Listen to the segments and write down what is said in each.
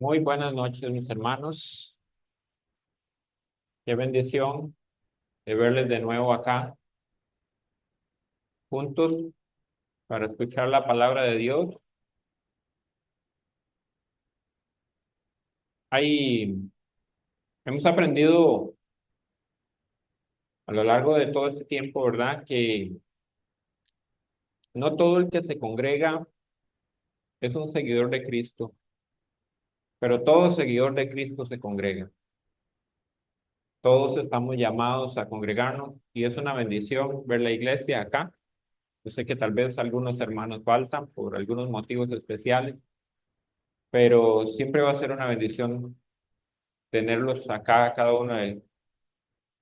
Muy buenas noches, mis hermanos. Qué bendición de verles de nuevo acá, juntos, para escuchar la palabra de Dios. Ahí hemos aprendido a lo largo de todo este tiempo, ¿verdad? Que no todo el que se congrega es un seguidor de Cristo, pero todo seguidor de Cristo se congrega. Todos estamos llamados a congregarnos y es una bendición ver la iglesia acá. Yo sé que tal vez algunos hermanos faltan por algunos motivos especiales, pero siempre va a ser una bendición tenerlos acá, cada uno de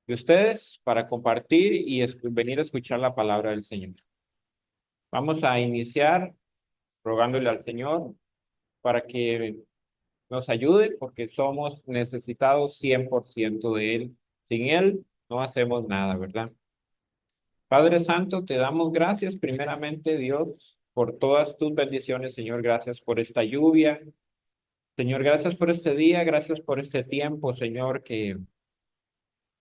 ustedes, para compartir y venir a escuchar la palabra del Señor. Vamos a iniciar rogándole al Señor para que nos ayude, porque somos necesitados 100% de Él. Sin Él no hacemos nada, ¿verdad? Padre Santo, te damos gracias primeramente, Dios, por todas tus bendiciones, Señor. Gracias por esta lluvia. Señor, gracias por este día, gracias por este tiempo, Señor, que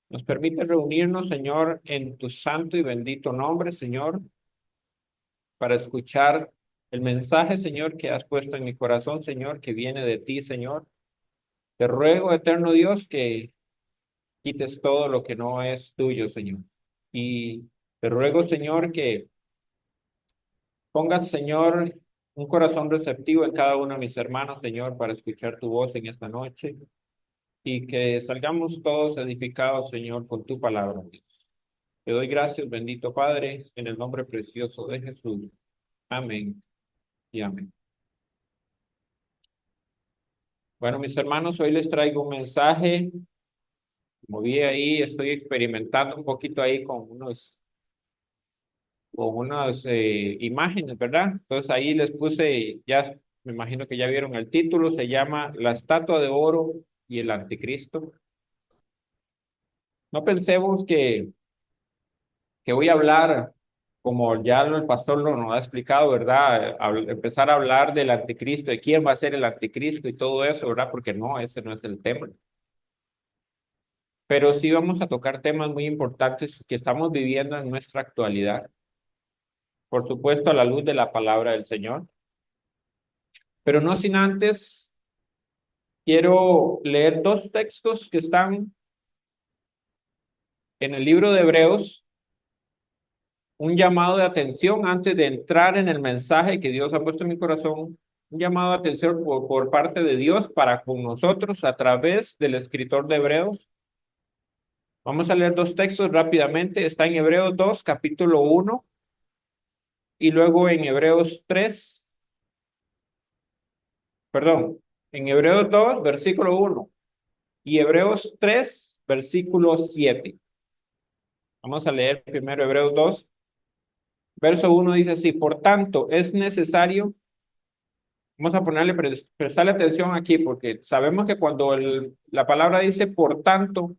nos permite reunirnos, Señor, en tu santo y bendito nombre, Señor, para escuchar el mensaje, Señor, que has puesto en mi corazón, Señor, que viene de ti, Señor. Te ruego, eterno Dios, que quites todo lo que no es tuyo, Señor. Y te ruego, Señor, que pongas, Señor, un corazón receptivo en cada uno de mis hermanos, Señor, para escuchar tu voz en esta noche y que salgamos todos edificados, Señor, con tu palabra, Dios. Te doy gracias, bendito Padre, en el nombre precioso de Jesús. Amén y amén. Bueno, mis hermanos, hoy les traigo un mensaje. Como vi ahí, estoy experimentando un poquito ahí con unas imágenes, ¿verdad? Entonces ahí les puse, ya me imagino que ya vieron el título, se llama La estatua de oro y el anticristo. No pensemos que voy a hablar, como ya el pastor nos ha explicado, ¿verdad? Empezar a hablar del anticristo, de quién va a ser el anticristo y todo eso, ¿verdad? Porque no, ese no es el tema. Pero sí vamos a tocar temas muy importantes que estamos viviendo en nuestra actualidad, por supuesto a la luz de la palabra del Señor. Pero no sin antes, quiero leer dos textos que están en el libro de Hebreos, un llamado de atención antes de entrar en el mensaje que Dios ha puesto en mi corazón, un llamado de atención por parte de Dios para con nosotros a través del escritor de Hebreos. Vamos a leer dos textos rápidamente. Está en Hebreos 2, capítulo 1, y luego en Hebreos 3, perdón, en Hebreos 2, versículo 1, y Hebreos 3, versículo 7. Vamos a leer primero Hebreos 2, verso 1 dice así: por tanto, es necesario. Vamos a ponerle, prestarle atención aquí, porque sabemos que cuando la palabra dice por tanto,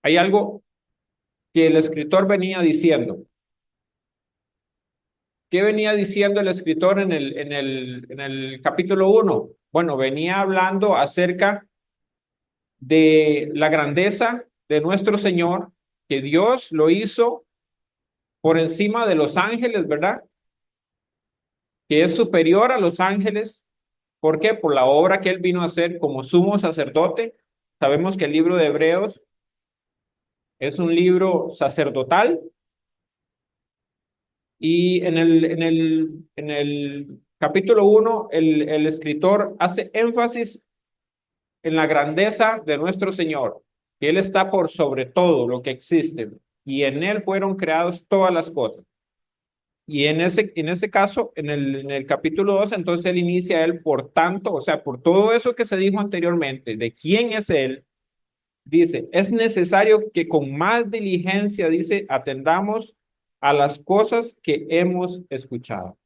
hay algo que el escritor venía diciendo. ¿Qué venía diciendo el escritor en el capítulo 1? Bueno, venía hablando acerca de la grandeza de nuestro Señor, que Dios lo hizo por encima de los ángeles, ¿verdad? Que es superior a los ángeles. ¿Por qué? Por la obra que él vino a hacer como sumo sacerdote. Sabemos que el libro de Hebreos es un libro sacerdotal y en el capítulo 1 el escritor hace énfasis en la grandeza de nuestro Señor, que Él está por sobre todo lo que existe y en Él fueron creadas todas las cosas. Y en ese caso, en el capítulo 2 entonces él inicia él, por tanto, o sea, por todo eso que se dijo anteriormente, de quién es Él. Dice, es necesario que con más diligencia, dice, atendamos a las cosas que hemos escuchado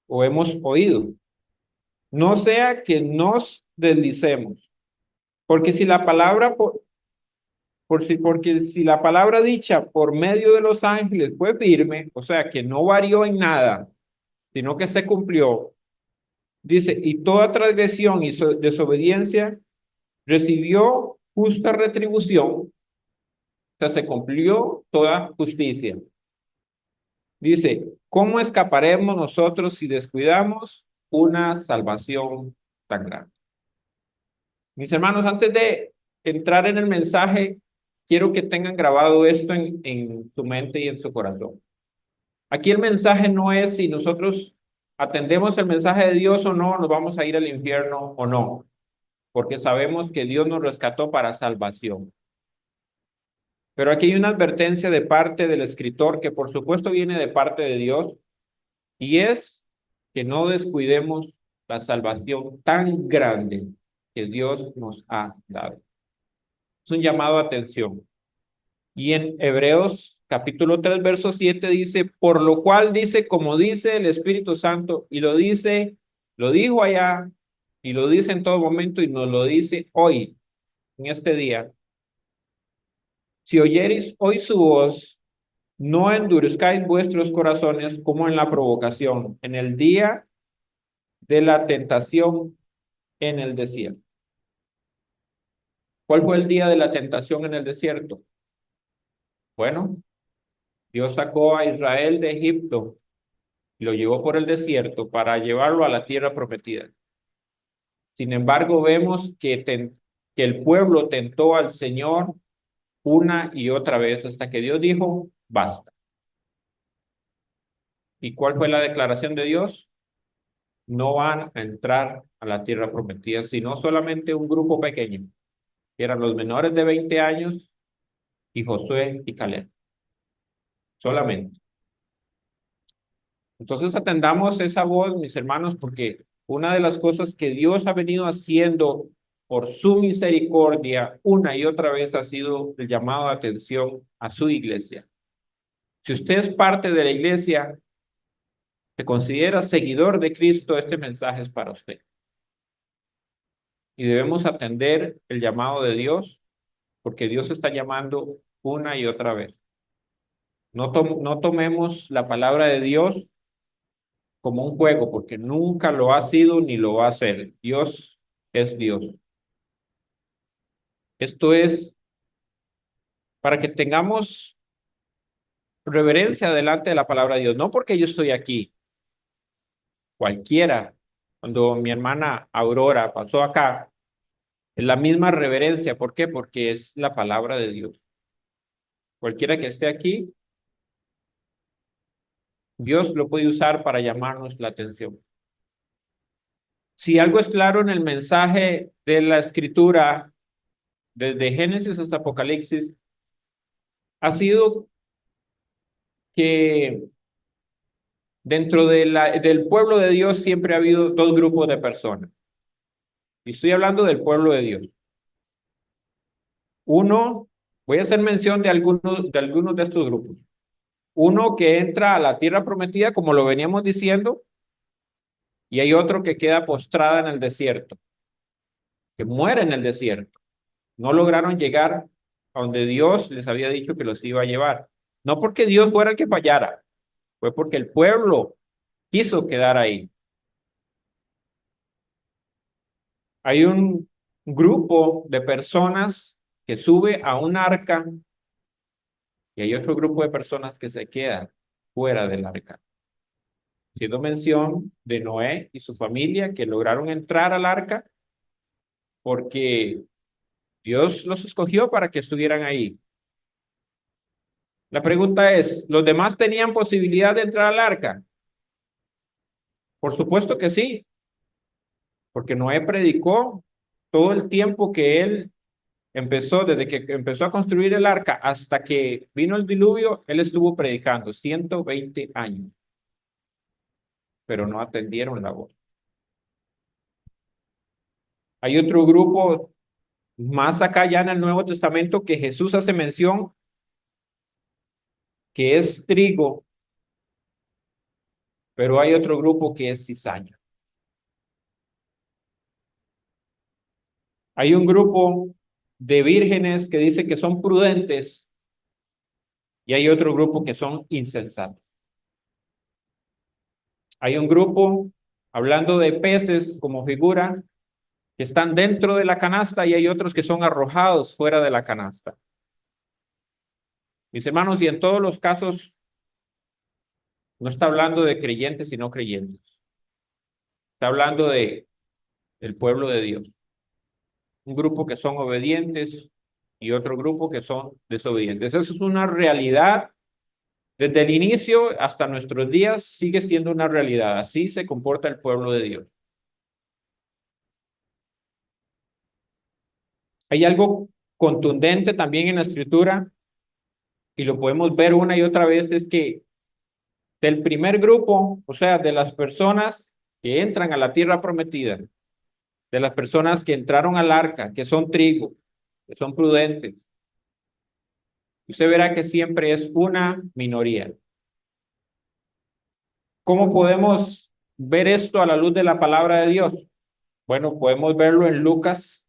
o hemos oído. No sea que nos deslicemos, porque si la palabra, porque si la palabra dicha por medio de los ángeles fue firme, o sea, que no varió en nada, sino que se cumplió, Dice, y toda transgresión y desobediencia recibió justa retribución, o sea, se cumplió toda justicia. Dice, ¿cómo escaparemos nosotros si descuidamos una salvación tan grande? Mis hermanos, antes de entrar en el mensaje, quiero que tengan grabado esto en su mente y en su corazón. Aquí el mensaje no es si nosotros atendemos el mensaje de Dios o no, nos vamos a ir al infierno o no, porque sabemos que Dios nos rescató para salvación. Pero aquí hay una advertencia de parte del escritor que por supuesto viene de parte de Dios y es que no descuidemos la salvación tan grande que Dios nos ha dado. Es un llamado a atención. Y en Hebreos capítulo 3 verso 7 dice, por lo cual dice, como dice el Espíritu Santo, y lo dice, lo dijo allá, y lo dice en todo momento, y nos lo dice hoy, en este día. Si oyereis hoy su voz, no endurezcáis vuestros corazones como en la provocación, en el día de la tentación en el desierto. ¿Cuál fue el día de la tentación en el desierto? Bueno, Dios sacó a Israel de Egipto y lo llevó por el desierto para llevarlo a la tierra prometida. Sin embargo, vemos que el pueblo tentó al Señor una y otra vez hasta que Dios dijo, basta. ¿Y cuál fue la declaración de Dios? No van a entrar a la tierra prometida, sino solamente un grupo pequeño, que eran los menores de 20 años y Josué y Caleb. Solamente. Entonces atendamos esa voz, mis hermanos, porque una de las cosas que Dios ha venido haciendo por su misericordia una y otra vez ha sido el llamado de atención a su iglesia. Si usted es parte de la iglesia, se considera seguidor de Cristo, este mensaje es para usted. Y debemos atender el llamado de Dios, porque Dios está llamando una y otra vez. No tomemos la palabra de Dios como un juego, porque nunca lo ha sido ni lo va a ser. Dios es Dios. Esto es para que tengamos reverencia delante de la palabra de Dios, no porque yo estoy aquí, cualquiera. Cuando mi hermana Aurora pasó acá, es la misma reverencia. ¿Por qué? Porque es la palabra de Dios. Cualquiera que esté aquí, Dios lo puede usar para llamarnos la atención. Si algo es claro en el mensaje de la escritura, desde Génesis hasta Apocalipsis, ha sido que dentro del pueblo de Dios siempre ha habido dos grupos de personas. Y estoy hablando del pueblo de Dios. Uno, voy a hacer mención de algunos de estos grupos. Uno que entra a la tierra prometida, como lo veníamos diciendo, y hay otro que queda postrada en el desierto, que muere en el desierto. No lograron llegar a donde Dios les había dicho que los iba a llevar. No porque Dios fuera el que fallara, fue porque el pueblo quiso quedar ahí. Hay un grupo de personas que sube a un arca y hay otro grupo de personas que se queda fuera del arca. Haciendo mención de Noé y su familia que lograron entrar al arca porque Dios los escogió para que estuvieran ahí. La pregunta es, ¿los demás tenían posibilidad de entrar al arca? Por supuesto que sí, porque Noé predicó todo el tiempo que él empezó, desde que empezó a construir el arca hasta que vino el diluvio, él estuvo predicando 120 años, pero no atendieron la voz. Hay otro grupo más acá ya en el Nuevo Testamento que Jesús hace mención que es trigo, pero hay otro grupo que es cizaña. Hay un grupo de vírgenes que dice que son prudentes y hay otro grupo que son insensatos. Hay un grupo, hablando de peces como figura, que están dentro de la canasta y hay otros que son arrojados fuera de la canasta. Mis hermanos, y en todos los casos no está hablando de creyentes y no creyentes. Está hablando del pueblo de Dios. Un grupo que son obedientes y otro grupo que son desobedientes. Esa es una realidad. Desde el inicio hasta nuestros días sigue siendo una realidad. Así se comporta el pueblo de Dios. Hay algo contundente también en la escritura y lo podemos ver una y otra vez, es que del primer grupo, o sea, de las personas que entran a la tierra prometida, de las personas que entraron al arca, que son trigo, que son prudentes, usted verá que siempre es una minoría. ¿Cómo podemos ver esto a la luz de la palabra de Dios? Bueno, podemos verlo en Lucas,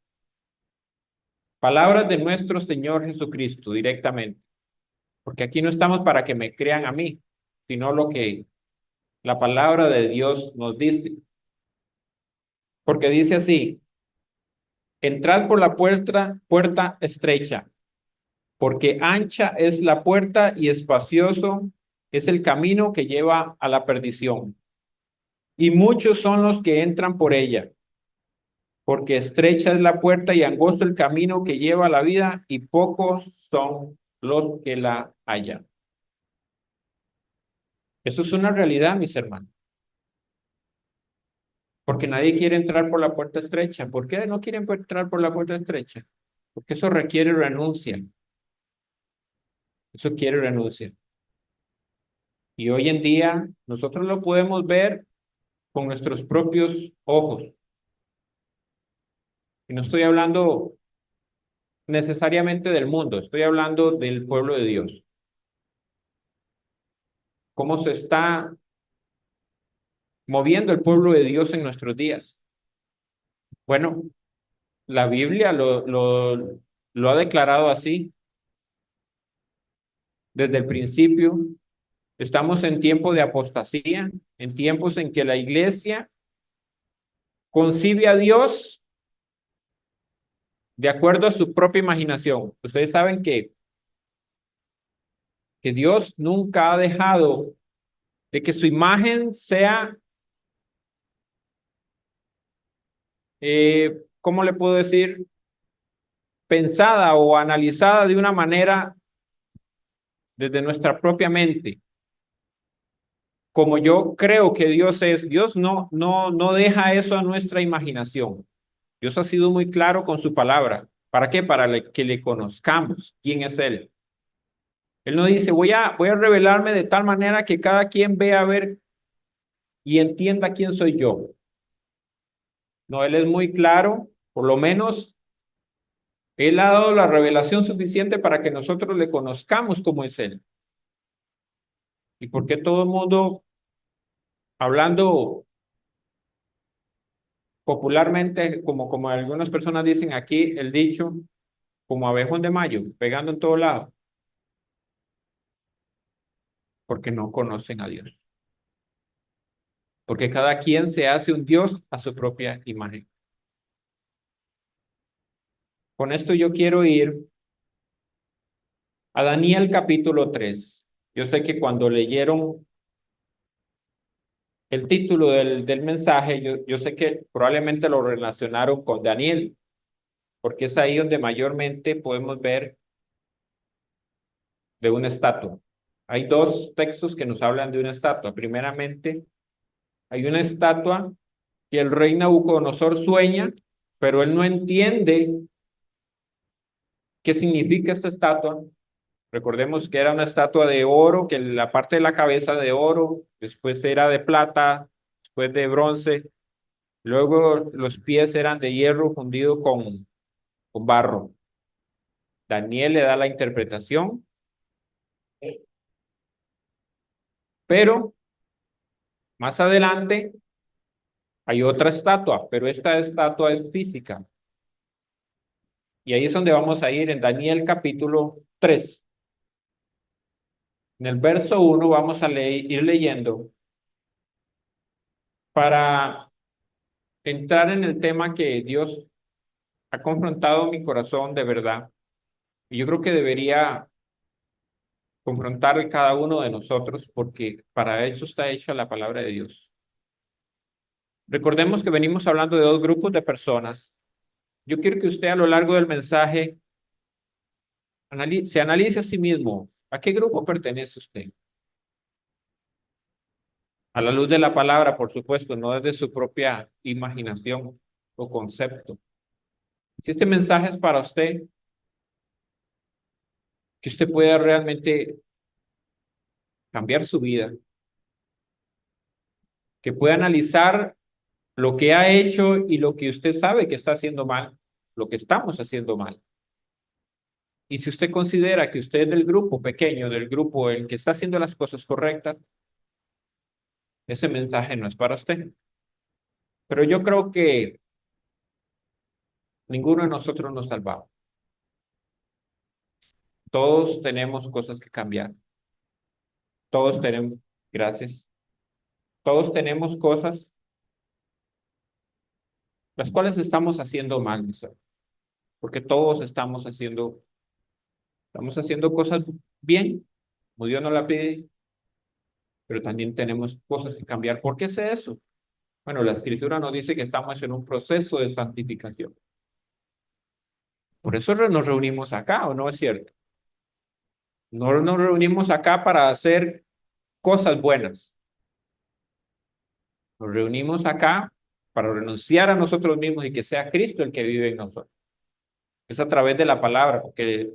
palabras de nuestro Señor Jesucristo directamente, porque aquí no estamos para que me crean a mí, sino lo que la palabra de Dios nos dice. Porque dice así: entrad por la puerta estrecha, porque ancha es la puerta y espacioso es el camino que lleva a la perdición. Y muchos son los que entran por ella, porque estrecha es la puerta y angosto el camino que lleva a la vida, y pocos son los que la hallan. Eso es una realidad, mis hermanos, porque nadie quiere entrar por la puerta estrecha. ¿Por qué no quieren entrar por la puerta estrecha? Porque eso requiere renuncia. Eso quiere renuncia. Y hoy en día nosotros lo podemos ver con nuestros propios ojos. Y no estoy hablando necesariamente del mundo, estoy hablando del pueblo de Dios. Cómo se está moviendo el pueblo de Dios en nuestros días. Bueno, la Biblia lo ha declarado así desde el principio. Estamos en tiempo de apostasía, en tiempos en que la iglesia concibe a Dios de acuerdo a su propia imaginación. Ustedes saben que Dios nunca ha dejado de que su imagen sea, ¿cómo le puedo decir? Pensada o analizada de una manera desde nuestra propia mente. Como yo creo que Dios es, Dios no deja eso a nuestra imaginación. Dios ha sido muy claro con su palabra. ¿Para qué? Para que le conozcamos quién es Él. Él no dice, voy a revelarme de tal manera que cada quien vea a ver y entienda quién soy yo. No, Él es muy claro, por lo menos Él ha dado la revelación suficiente para que nosotros le conozcamos como es Él. ¿Y por qué todo el mundo, hablando popularmente, como algunas personas dicen aquí, el dicho, como abejón de mayo, pegando en todo lado? Porque no conocen a Dios. Porque cada quien se hace un Dios a su propia imagen. Con esto yo quiero ir a Daniel capítulo 3. Yo sé que cuando leyeron el título del mensaje, yo sé que probablemente lo relacionaron con Daniel, porque es ahí donde mayormente podemos ver de una estatua. Hay dos textos que nos hablan de una estatua. Primeramente, hay una estatua que el rey Nabucodonosor sueña, pero él no entiende qué significa esta estatua. Recordemos que era una estatua de oro, que la parte de la cabeza de oro, después era de plata, después de bronce, luego los pies eran de hierro fundido con barro. Daniel le da la interpretación, pero más adelante hay otra estatua, pero esta estatua es física. Y ahí es donde vamos a ir en Daniel capítulo 3. En el verso 1 vamos a ir leyendo. Para entrar en el tema que Dios ha confrontado mi corazón de verdad, y yo creo que debería confrontar cada uno de nosotros, porque para eso está hecha la palabra de Dios. Recordemos que venimos hablando de dos grupos de personas. Yo quiero que usted a lo largo del mensaje se analice a sí mismo. ¿A qué grupo pertenece usted? A la luz de la palabra, por supuesto, no desde su propia imaginación o concepto. Si este mensaje es para usted, que usted pueda realmente cambiar su vida, que pueda analizar lo que ha hecho y lo que usted sabe que está haciendo mal, lo que estamos haciendo mal. Y si usted considera que usted es del grupo pequeño, del grupo el que está haciendo las cosas correctas, ese mensaje no es para usted. Pero yo creo que ninguno de nosotros nos salvamos. Todos tenemos cosas que cambiar. Todos tenemos, gracias. Todos tenemos cosas las cuales estamos haciendo mal, porque todos estamos haciendo cosas bien, como Dios nos la pide, pero también tenemos cosas que cambiar. ¿Por qué es eso? Bueno, la escritura nos dice que estamos en un proceso de santificación. Por eso nos reunimos acá, ¿o no es cierto? No nos reunimos acá para hacer cosas buenas. Nos reunimos acá para renunciar a nosotros mismos y que sea Cristo el que vive en nosotros. Es a través de la palabra, porque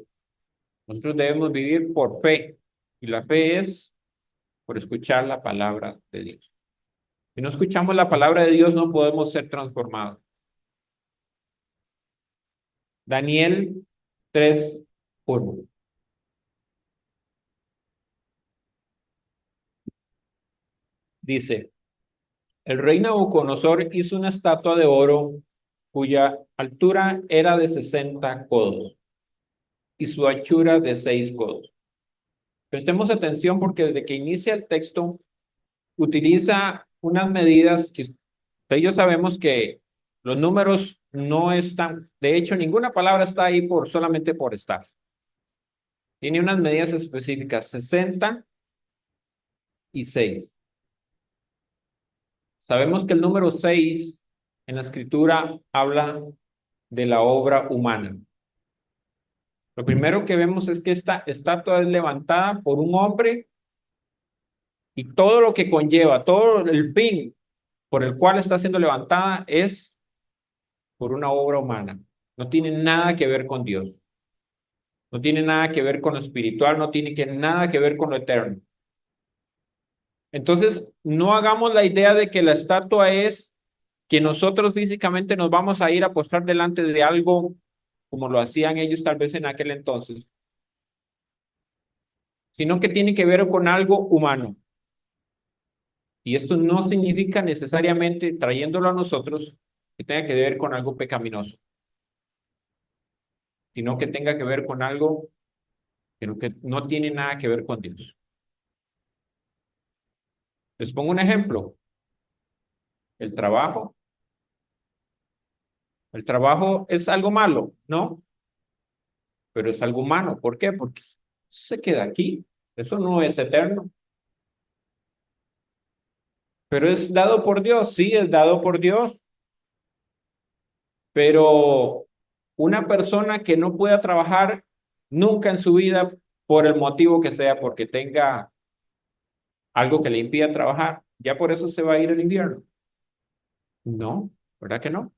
nosotros debemos vivir por fe. Y la fe es por escuchar la palabra de Dios. Si no escuchamos la palabra de Dios, no podemos ser transformados. Daniel 3:1 dice: el rey Nabucodonosor hizo una estatua de oro cuya altura era de 60 codos y su anchura de 6 codos. Prestemos atención porque desde que inicia el texto utiliza unas medidas que ellos sabemos que los números no están, de hecho ninguna palabra está ahí solamente por estar. Tiene unas medidas específicas, 60 y 6. Sabemos que el número 6 en la escritura habla de la obra humana. Lo primero que vemos es que esta estatua es levantada por un hombre y todo lo que conlleva, todo el fin por el cual está siendo levantada es por una obra humana. No tiene nada que ver con Dios. No tiene nada que ver con lo espiritual, no tiene nada que ver con lo eterno. Entonces, no hagamos la idea de que la estatua es que nosotros físicamente nos vamos a ir a postrar delante de algo como lo hacían ellos tal vez en aquel entonces, sino que tiene que ver con algo humano. Y esto no significa necesariamente, trayéndolo a nosotros, que tenga que ver con algo pecaminoso, sino que tenga que ver con algo que no tiene nada que ver con Dios. Les pongo un ejemplo. El trabajo. El trabajo es algo malo, ¿no? Pero es algo humano. ¿Por qué? Porque eso se queda aquí. Eso no es eterno. Pero es dado por Dios, sí, es dado por Dios. Pero una persona que no pueda trabajar nunca en su vida por el motivo que sea, porque tenga algo que le impida trabajar, ya por eso se va a ir el invierno. No, ¿verdad que no?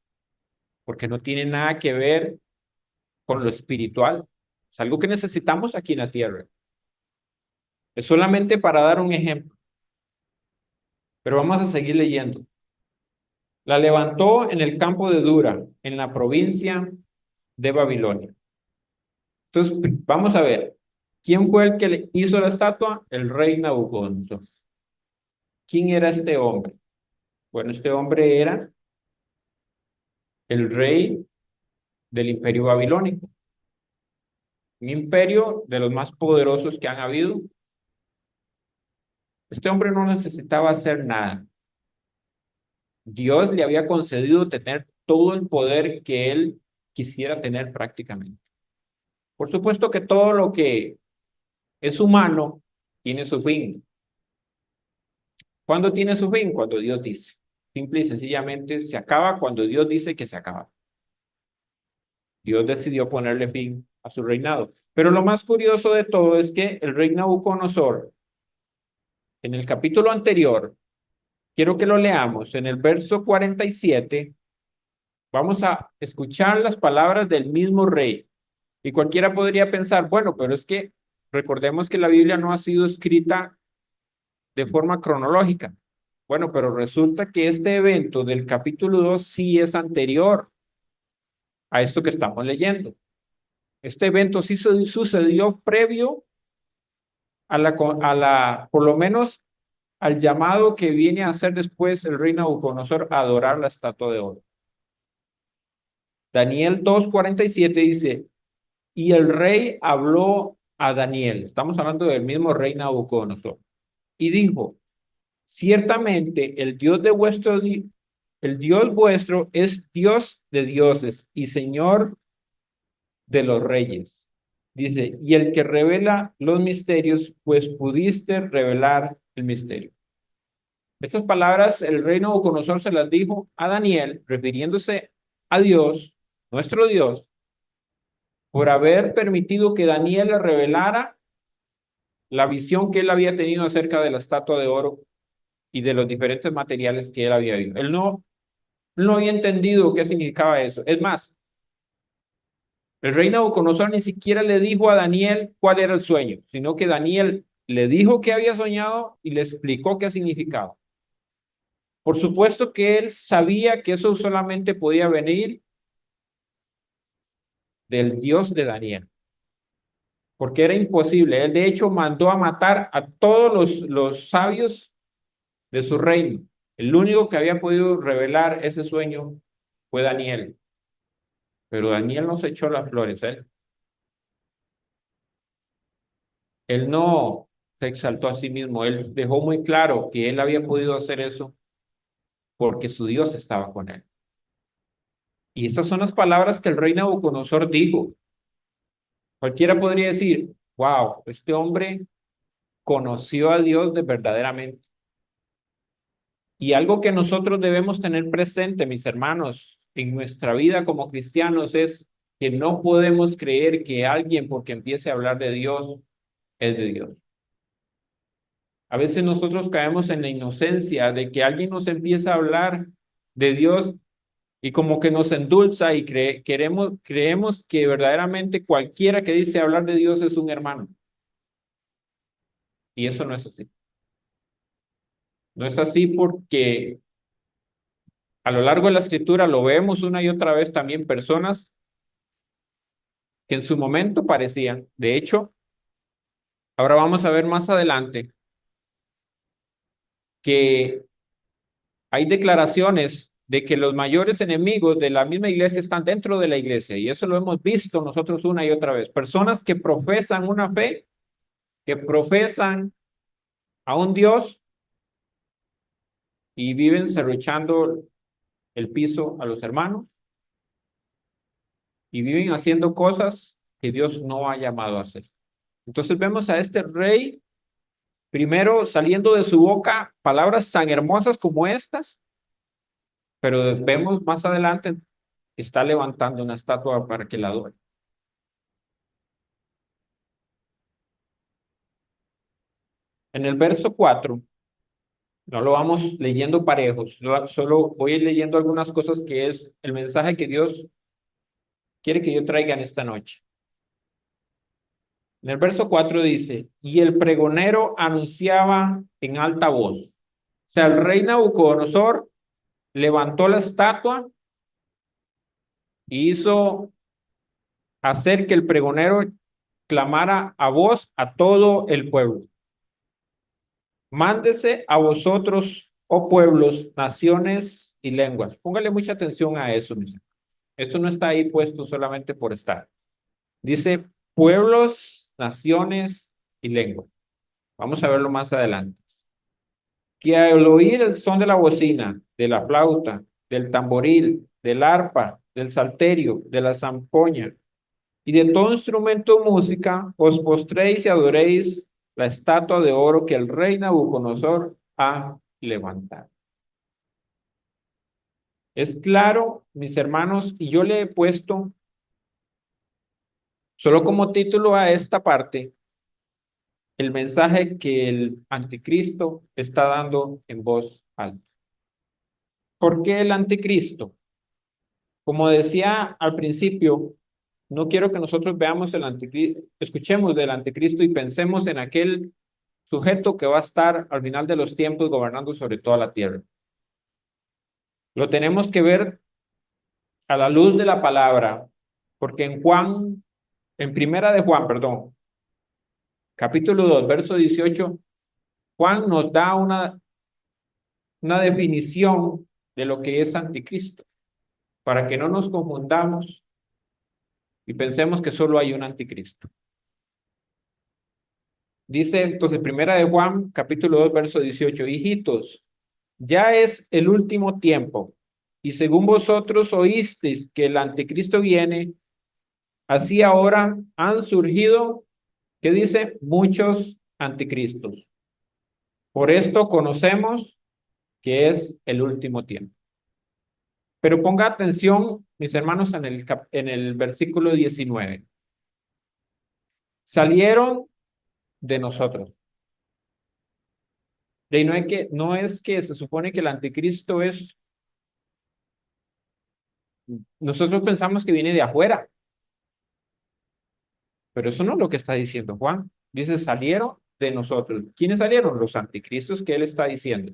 Porque no tiene nada que ver con lo espiritual. Es algo que necesitamos aquí en la tierra. Es solamente para dar un ejemplo, pero vamos a seguir leyendo. La levantó en el campo de Dura, en la provincia de Babilonia. Entonces, vamos a ver, ¿quién fue el que le hizo la estatua? El rey Nabucodonosor. ¿Quién era este hombre? Bueno, este hombre era el rey del imperio babilónico, un imperio de los más poderosos que han habido. Este hombre no necesitaba hacer nada. Dios le había concedido tener todo el poder que él quisiera tener prácticamente. Por supuesto que todo lo que es humano tiene su fin. ¿Cuándo tiene su fin? Cuando Dios dice. Simple y sencillamente se acaba cuando Dios dice que se acaba. Dios decidió ponerle fin a su reinado. Pero lo más curioso de todo es que el rey Nabucodonosor, en el capítulo anterior, quiero que lo leamos, en el verso 47, vamos a escuchar las palabras del mismo rey. Y cualquiera podría pensar, bueno, pero es que recordemos que la Biblia no ha sido escrita de forma cronológica. Bueno, pero resulta que este evento del capítulo 2 sí es anterior a esto que estamos leyendo. Este evento sí sucedió previo por lo menos al llamado que viene a hacer después el rey Nabucodonosor a adorar la estatua de oro. Daniel 2:47 dice, y el rey habló a Daniel, estamos hablando del mismo rey Nabucodonosor, y dijo, ciertamente el Dios vuestro es Dios de dioses y Señor de los reyes. Dice, y el que revela los misterios, pues pudiste revelar el misterio. Estas palabras el rey Nabucodonosor se las dijo a Daniel, refiriéndose a Dios, nuestro Dios, por haber permitido que Daniel le revelara la visión que él había tenido acerca de la estatua de oro y de los diferentes materiales que él había visto. Él no había entendido qué significaba eso. Es más, el rey Nabucodonosor ni siquiera le dijo a Daniel cuál era el sueño, sino que Daniel le dijo que había soñado y le explicó qué significaba. Por supuesto que él sabía que eso solamente podía venir del Dios de Daniel, porque era imposible. Él de hecho mandó a matar a todos los sabios de su reino. El único que había podido revelar ese sueño fue Daniel. Pero Daniel no se echó las flores, ¿eh? Él no se exaltó a sí mismo. Él dejó muy claro que él había podido hacer eso porque su Dios estaba con él. Y estas son las palabras que el rey Nabucodonosor dijo. Cualquiera podría decir, wow, este hombre conoció a Dios de verdaderamente. Y algo que nosotros debemos tener presente, mis hermanos, en nuestra vida como cristianos es que no podemos creer que alguien porque empiece a hablar de Dios es de Dios. A veces nosotros caemos en la inocencia de que alguien nos empieza a hablar de Dios y como que nos endulza y creemos que verdaderamente cualquiera que dice hablar de Dios es un hermano. Y eso no es así. No es así porque a lo largo de la escritura lo vemos una y otra vez también personas que en su momento parecían. De hecho, ahora vamos a ver más adelante que hay declaraciones de que los mayores enemigos de la misma iglesia están dentro de la iglesia y eso lo hemos visto nosotros una y otra vez. Personas que profesan una fe, que profesan a un Dios y viven serruchando el piso a los hermanos y viven haciendo cosas que Dios no ha llamado a hacer. Entonces vemos a este rey primero saliendo de su boca palabras tan hermosas como estas, pero vemos más adelante que está levantando una estatua para que la adore. En el verso 4 no lo vamos leyendo parejos, solo voy a ir leyendo algunas cosas que es el mensaje que Dios quiere que yo traiga en esta noche. En el verso 4 dice, y el pregonero anunciaba en alta voz. O sea, el rey Nabucodonosor levantó la estatua y hizo hacer que el pregonero clamara a voz a todo el pueblo. Mándese a vosotros, oh pueblos, naciones y lenguas. Póngale mucha atención a eso, mis hermanos. Esto no está ahí puesto solamente por estar. Dice pueblos, naciones y lenguas. Vamos a verlo más adelante. que al oír el son de la bocina, de la flauta, del tamboril, del arpa, del salterio, de la zampoña y de todo instrumento de música, os postréis y adoréis la estatua de oro que el rey Nabucodonosor ha levantado. Es claro, mis hermanos, y yo le he puesto solo como título a esta parte el mensaje que el anticristo está dando en voz alta. ¿Por qué el anticristo? Como decía al principio, no quiero que nosotros veamos el anticristo, escuchemos del anticristo y pensemos en aquel sujeto que va a estar al final de los tiempos gobernando sobre toda la tierra. Lo tenemos que ver a la luz de la palabra, porque en primera de Juan, perdón, capítulo 2 verso 18, Juan nos da una definición de lo que es anticristo, para que no nos confundamos y pensemos que solo hay un anticristo. Dice entonces, primera de Juan, capítulo 2 verso 18, hijitos, ya es el último tiempo, y según vosotros oísteis que el anticristo viene, así ahora han surgido, ¿qué dice? Muchos anticristos. Por esto conocemos que es el último tiempo. Pero ponga atención, mis hermanos, en el versículo 19. Salieron de nosotros. Y no es que se supone que el anticristo es, nosotros pensamos que viene de afuera, pero eso no es lo que está diciendo Juan. Dice, salieron de nosotros. ¿Quiénes salieron? Los anticristos que él está diciendo.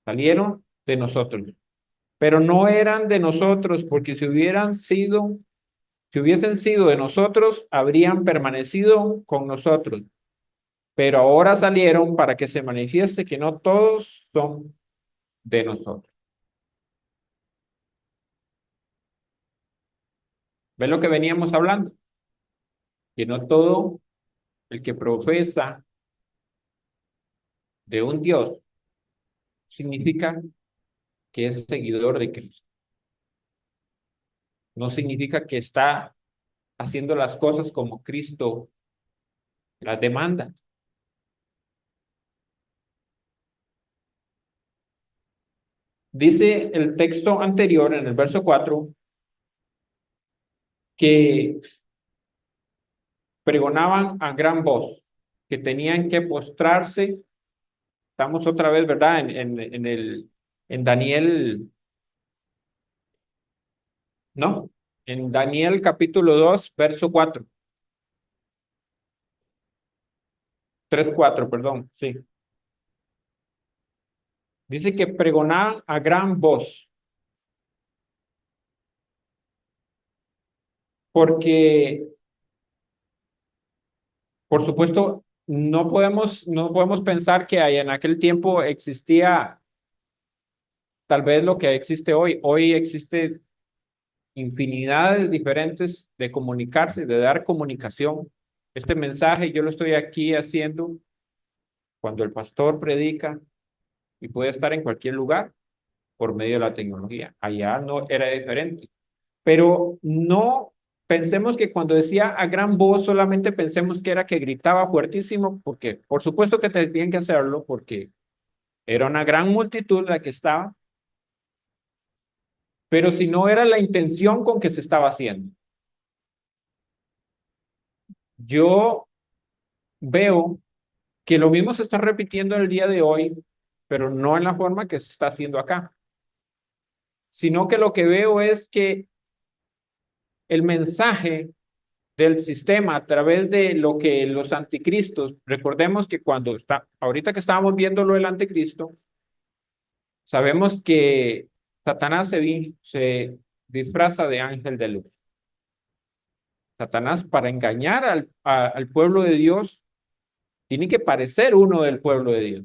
Salieron de nosotros. Pero no eran de nosotros, porque si hubiesen sido de nosotros, habrían permanecido con nosotros. Pero ahora salieron para que se manifieste que no todos son de nosotros. ¿Ven lo que veníamos hablando? Que no todo el que profesa de un Dios significa que es seguidor de Cristo. No significa que está haciendo las cosas como Cristo las demanda. Dice el texto anterior, en el verso 4, que pregonaban a gran voz, que tenían que postrarse. Estamos otra vez, ¿verdad? En Daniel, no, en Daniel capítulo 2 verso 4, 3 4 perdón, sí. Dice que pregonaban a gran voz, porque, por supuesto, no podemos pensar que en aquel tiempo existía tal vez lo que existe hoy. Hoy existe infinidades diferentes de comunicarse, de dar comunicación. Este mensaje yo lo estoy aquí haciendo cuando el pastor predica y puede estar en cualquier lugar por medio de la tecnología. Allá no era diferente. Pero no pensemos que cuando decía a gran voz, solamente pensemos que era que gritaba fuertísimo, porque por supuesto que tenían que hacerlo, porque era una gran multitud la que estaba, pero si no era la intención con que se estaba haciendo. Yo veo que lo mismo se está repitiendo el día de hoy, pero no en la forma que se está haciendo acá, sino que lo que veo es que el mensaje del sistema a través de lo que los anticristos, recordemos que ahorita que estábamos viendo lo del anticristo, sabemos que Satanás se disfraza de ángel de luz. Satanás, para engañar al pueblo de Dios, tiene que parecer uno del pueblo de Dios.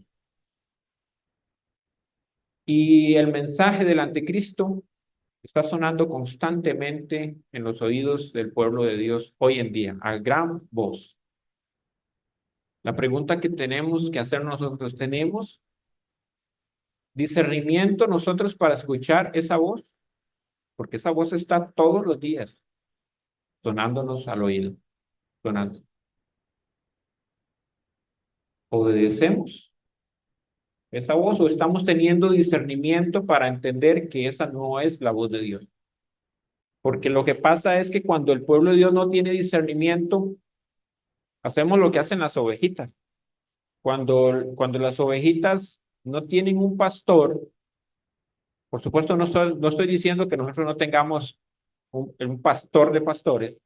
Y el mensaje del anticristo está sonando constantemente en los oídos del pueblo de Dios hoy en día, a gran voz. La pregunta que tenemos que hacer nosotros, discernimiento nosotros para escuchar esa voz, porque esa voz está todos los días sonándonos al oído, sonando. ¿Obedecemos esa voz o estamos teniendo discernimiento para entender que esa no es la voz de Dios? Porque lo que pasa es que cuando el pueblo de Dios no tiene discernimiento, hacemos lo que hacen las ovejitas. Cuando las ovejitas no tienen un pastor, por supuesto no estoy diciendo que nosotros no tengamos un pastor de pastores,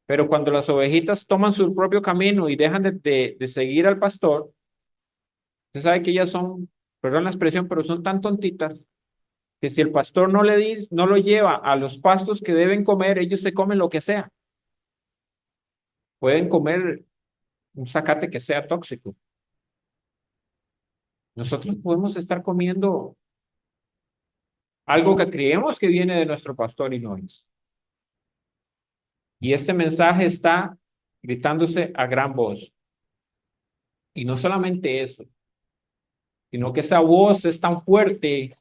pero cuando las ovejitas toman su propio camino y dejan de seguir al pastor, usted sabe que ellas son, perdón la expresión, pero son tan tontitas que si el pastor no lo lleva a los pastos que deben comer, ellos se comen lo que sea. Pueden comer un zacate que sea tóxico. Nosotros podemos estar comiendo algo que creemos que viene de nuestro pastor y no es. Y este mensaje está gritándose a gran voz. Y no solamente eso, sino que esa voz es tan fuerte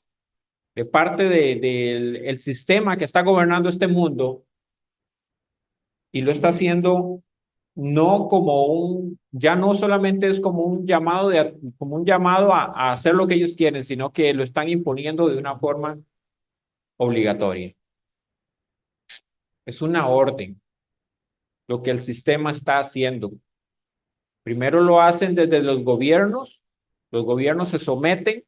de parte del el sistema que está gobernando este mundo y lo está haciendo no como ya no solamente es como un llamado, como un llamado a hacer lo que ellos quieren, sino que lo están imponiendo de una forma obligatoria. Es una orden lo que el sistema está haciendo. Primero lo hacen desde los gobiernos se someten,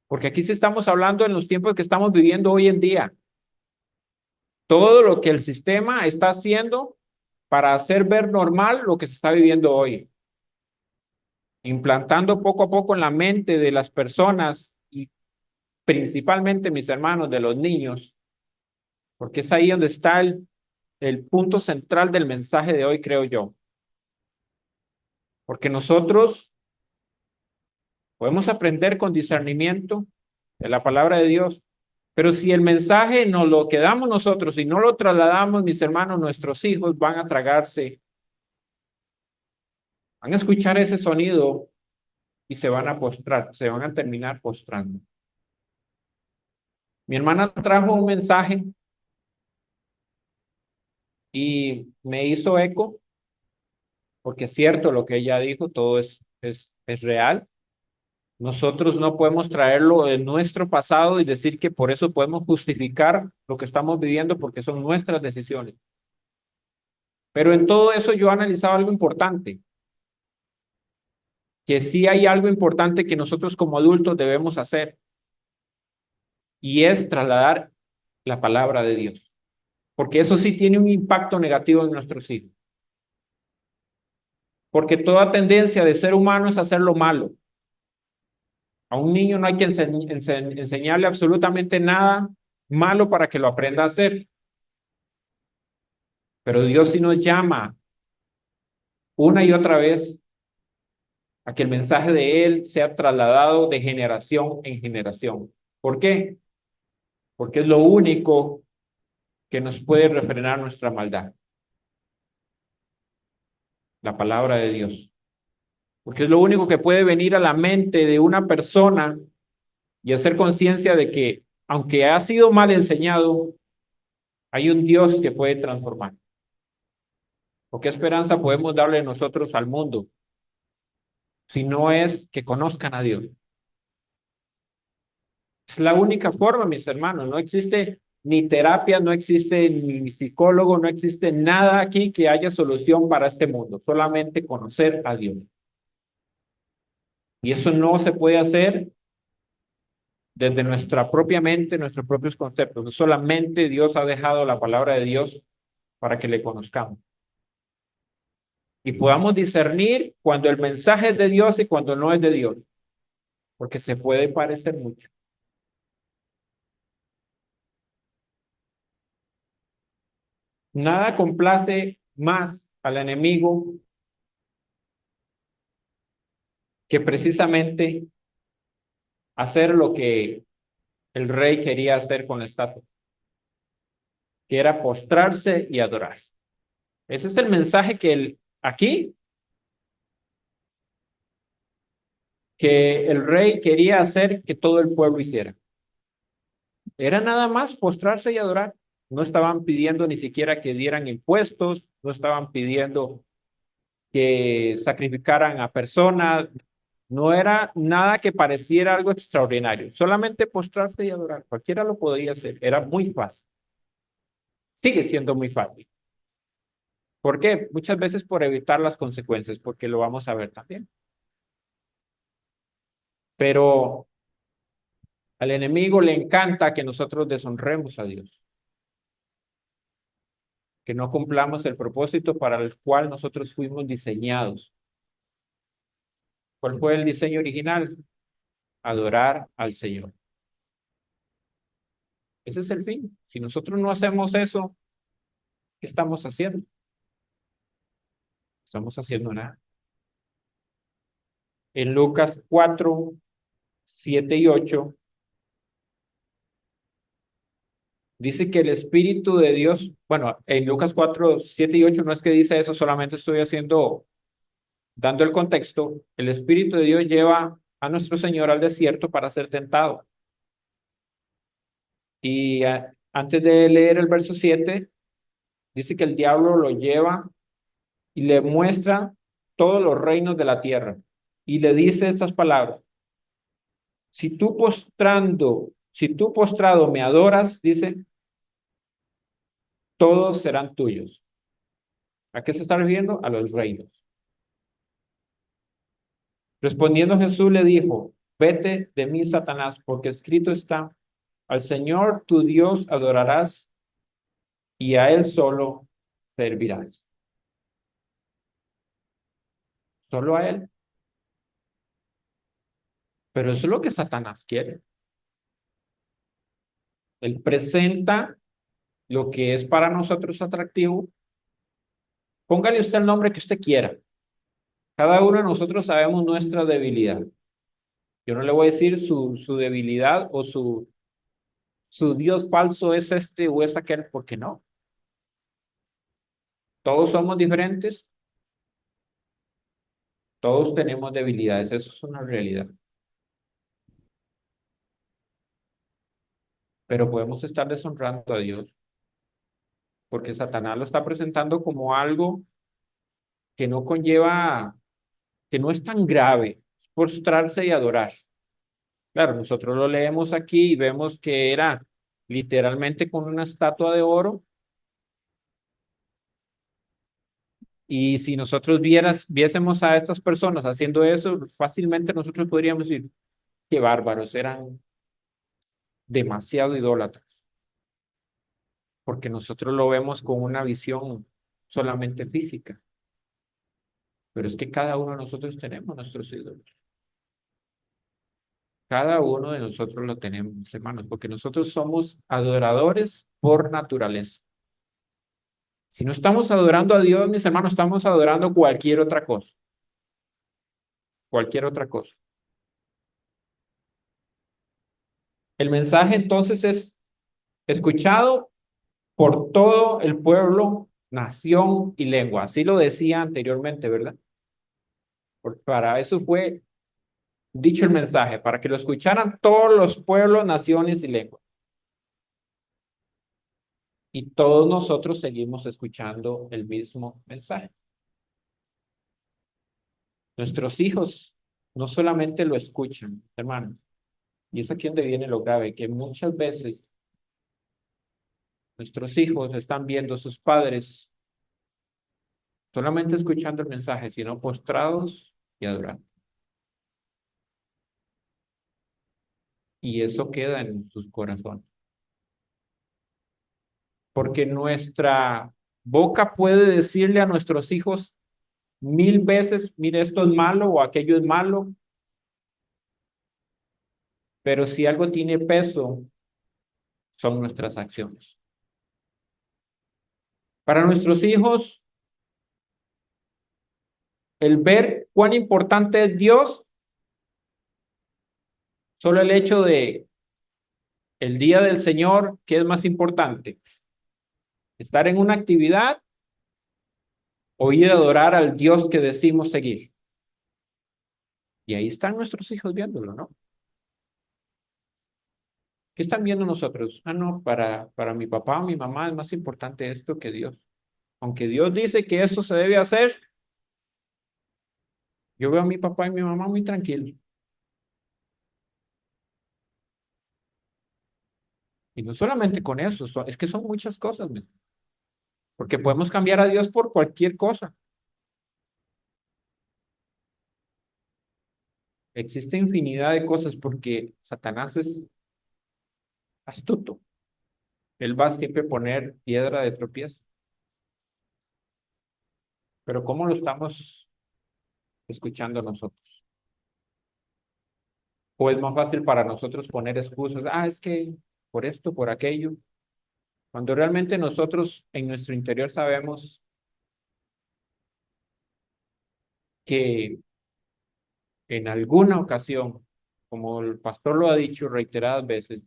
porque aquí sí estamos hablando en los tiempos que estamos viviendo hoy en día. Todo lo que el sistema está haciendo para hacer ver normal lo que se está viviendo hoy, implantando poco a poco en la mente de las personas y principalmente, mis hermanos, de los niños, porque es ahí donde está el punto central del mensaje de hoy, creo yo. Porque nosotros podemos aprender con discernimiento de la palabra de Dios, pero si el mensaje nos lo quedamos nosotros y no lo trasladamos, mis hermanos, nuestros hijos van a tragarse, van a escuchar ese sonido y se van a postrar, se van a terminar postrando. Mi hermana trajo un mensaje y me hizo eco, porque es cierto lo que ella dijo, todo es real. Nosotros no podemos traerlo en nuestro pasado y decir que por eso podemos justificar lo que estamos viviendo porque son nuestras decisiones. Pero en todo eso yo he analizado algo importante, que sí hay algo importante que nosotros como adultos debemos hacer y es trasladar la palabra de Dios, porque eso sí tiene un impacto negativo en nuestros hijos. Porque toda tendencia de ser humano es hacer lo malo. A un niño no hay que enseñarle absolutamente nada malo para que lo aprenda a hacer. Pero Dios sí nos llama una y otra vez a que el mensaje de Él sea trasladado de generación en generación. ¿Por qué? Porque es lo único que nos puede refrenar nuestra maldad. La palabra de Dios. Porque es lo único que puede venir a la mente de una persona y hacer conciencia de que, aunque ha sido mal enseñado, hay un Dios que puede transformar. ¿O qué esperanza podemos darle nosotros al mundo si no es que conozcan a Dios? Es la única forma, mis hermanos. No existe ni terapia, no existe ni psicólogo, no existe nada aquí que haya solución para este mundo. Solamente conocer a Dios. Y eso no se puede hacer desde nuestra propia mente, nuestros propios conceptos. Solamente Dios ha dejado la palabra de Dios para que le conozcamos. Y podamos discernir cuando el mensaje es de Dios y cuando no es de Dios. Porque se puede parecer mucho. Nada complace más al enemigo que precisamente hacer lo que el rey quería hacer con la estatua, que era postrarse y adorar. Ese es el mensaje que aquí que el rey quería hacer que todo el pueblo hiciera. Era nada más postrarse y adorar. No estaban pidiendo ni siquiera que dieran impuestos, no estaban pidiendo que sacrificaran a personas, no era nada que pareciera algo extraordinario, solamente postrarse y adorar. Cualquiera lo podía hacer, era muy fácil. Sigue siendo muy fácil. ¿Por qué? Muchas veces por evitar las consecuencias, porque lo vamos a ver también. Pero al enemigo le encanta que nosotros deshonremos a Dios, que no cumplamos el propósito para el cual nosotros fuimos diseñados. ¿Cuál fue el diseño original? Adorar al Señor. Ese es el fin. Si nosotros no hacemos eso, ¿qué estamos haciendo? Estamos haciendo nada. En Lucas 4, 7 y 8 dice que el Espíritu de Dios, bueno, en Lucas 4, 7 y 8 no es que dice eso, solamente estoy dando el contexto. El Espíritu de Dios lleva a nuestro Señor al desierto para ser tentado. Y antes de leer el verso 7 dice que el diablo lo lleva y le muestra todos los reinos de la tierra. Y le dice estas palabras: si tú postrado me adoras, dice, todos serán tuyos. ¿A qué se está refiriendo? A los reinos. Respondiendo Jesús le dijo: vete de mí, Satanás, porque escrito está: al Señor tu Dios adorarás y a Él solo servirás. Solo a Él. Pero eso es lo que Satanás quiere. Él presenta lo que es para nosotros atractivo. Póngale usted el nombre que usted quiera. Cada uno de nosotros sabemos nuestra debilidad. Yo no le voy a decir su debilidad o su Dios falso es este o es aquel, porque no. Todos somos diferentes, todos tenemos debilidades, eso es una realidad. Pero podemos estar deshonrando a Dios, porque Satanás lo está presentando como algo que no conlleva, que no es tan grave, postrarse y adorar. Claro, nosotros lo leemos aquí y vemos que era literalmente con una estatua de oro. Y si nosotros viésemos a estas personas haciendo eso, fácilmente nosotros podríamos decir, qué bárbaros, eran demasiado idólatras, porque nosotros lo vemos con una visión solamente física. Pero es que cada uno de nosotros tenemos nuestros ídolos. Cada uno de nosotros lo tenemos, hermanos, porque nosotros somos adoradores por naturaleza. Si no estamos adorando a Dios, mis hermanos, estamos adorando cualquier otra cosa. Cualquier otra cosa. El mensaje entonces es escuchado por todo el pueblo, nación y lengua. Así lo decía anteriormente, ¿verdad? Para eso fue dicho el mensaje, para que lo escucharan todos los pueblos, naciones y lenguas. Y todos nosotros seguimos escuchando el mismo mensaje. Nuestros hijos no solamente lo escuchan, hermanos, y es aquí donde viene lo grave, que muchas veces nuestros hijos están viendo a sus padres solamente escuchando el mensaje, sino postrados y adorando. Y eso queda en sus corazones. Porque nuestra boca puede decirle a nuestros hijos 1000 veces, mire, esto es malo o aquello es malo, pero si algo tiene peso, son nuestras acciones. Para nuestros hijos, el ver cuán importante es Dios, solo el hecho de el día del Señor, ¿qué es más importante? ¿Estar en una actividad o ir a adorar al Dios que decimos seguir? Y ahí están nuestros hijos viéndolo, ¿no? ¿Qué están viendo nosotros? Ah, no, para mi papá o mi mamá es más importante esto que Dios. Aunque Dios dice que esto se debe hacer, yo veo a mi papá y mi mamá muy tranquilos. Y no solamente con eso, es que son muchas cosas, ¿me? Porque podemos cambiar a Dios por cualquier cosa. Existe infinidad de cosas porque Satanás es astuto. Él va a siempre poner piedra de tropiezo. Pero ¿cómo lo estamos escuchando nosotros? ¿O es más fácil para nosotros poner excusas? Ah, es que por esto, por aquello. Cuando realmente nosotros en nuestro interior sabemos que en alguna ocasión, como el pastor lo ha dicho reiteradas veces,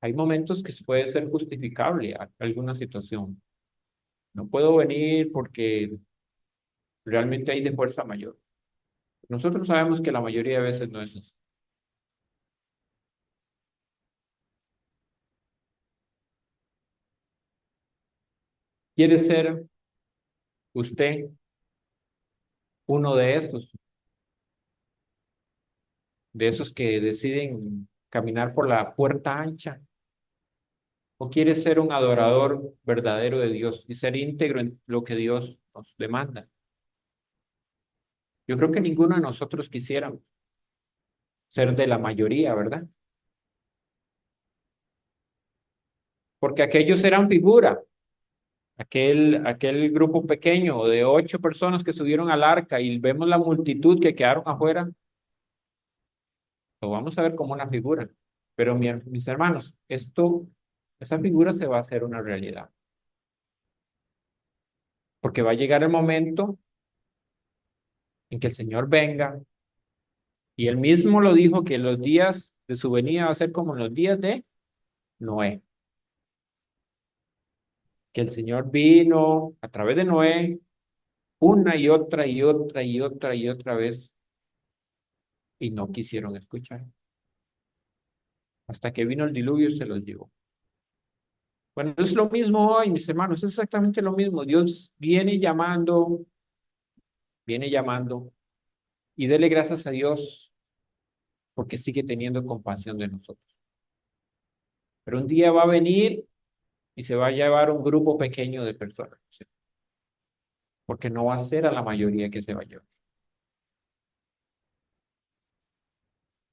hay momentos que puede ser justificable alguna situación. No puedo venir porque realmente hay de fuerza mayor. Nosotros sabemos que la mayoría de veces no es así. ¿Quiere ser usted uno de esos que deciden caminar por la puerta ancha? ¿O quiere ser un adorador verdadero de Dios y ser íntegro en lo que Dios nos demanda? Yo creo que ninguno de nosotros quisiera ser de la mayoría, ¿verdad? Porque aquellos eran figura, aquel grupo pequeño de 8 personas que subieron al arca y vemos la multitud que quedaron afuera, lo vamos a ver como una figura. Pero mis hermanos, esa figura se va a hacer una realidad, porque va a llegar el momento en que el Señor venga y él mismo lo dijo que los días de su venida va a ser como los días de Noé, que el Señor vino a través de Noé una y otra y otra y otra y otra vez y no quisieron escuchar. Hasta que vino el diluvio y se los llevó. Bueno, es lo mismo hoy, mis hermanos, es exactamente lo mismo. Dios viene llamando y dele gracias a Dios porque sigue teniendo compasión de nosotros. Pero un día va a venir y se va a llevar un grupo pequeño de personas, ¿sí? Porque no va a ser a la mayoría que se va a llevar.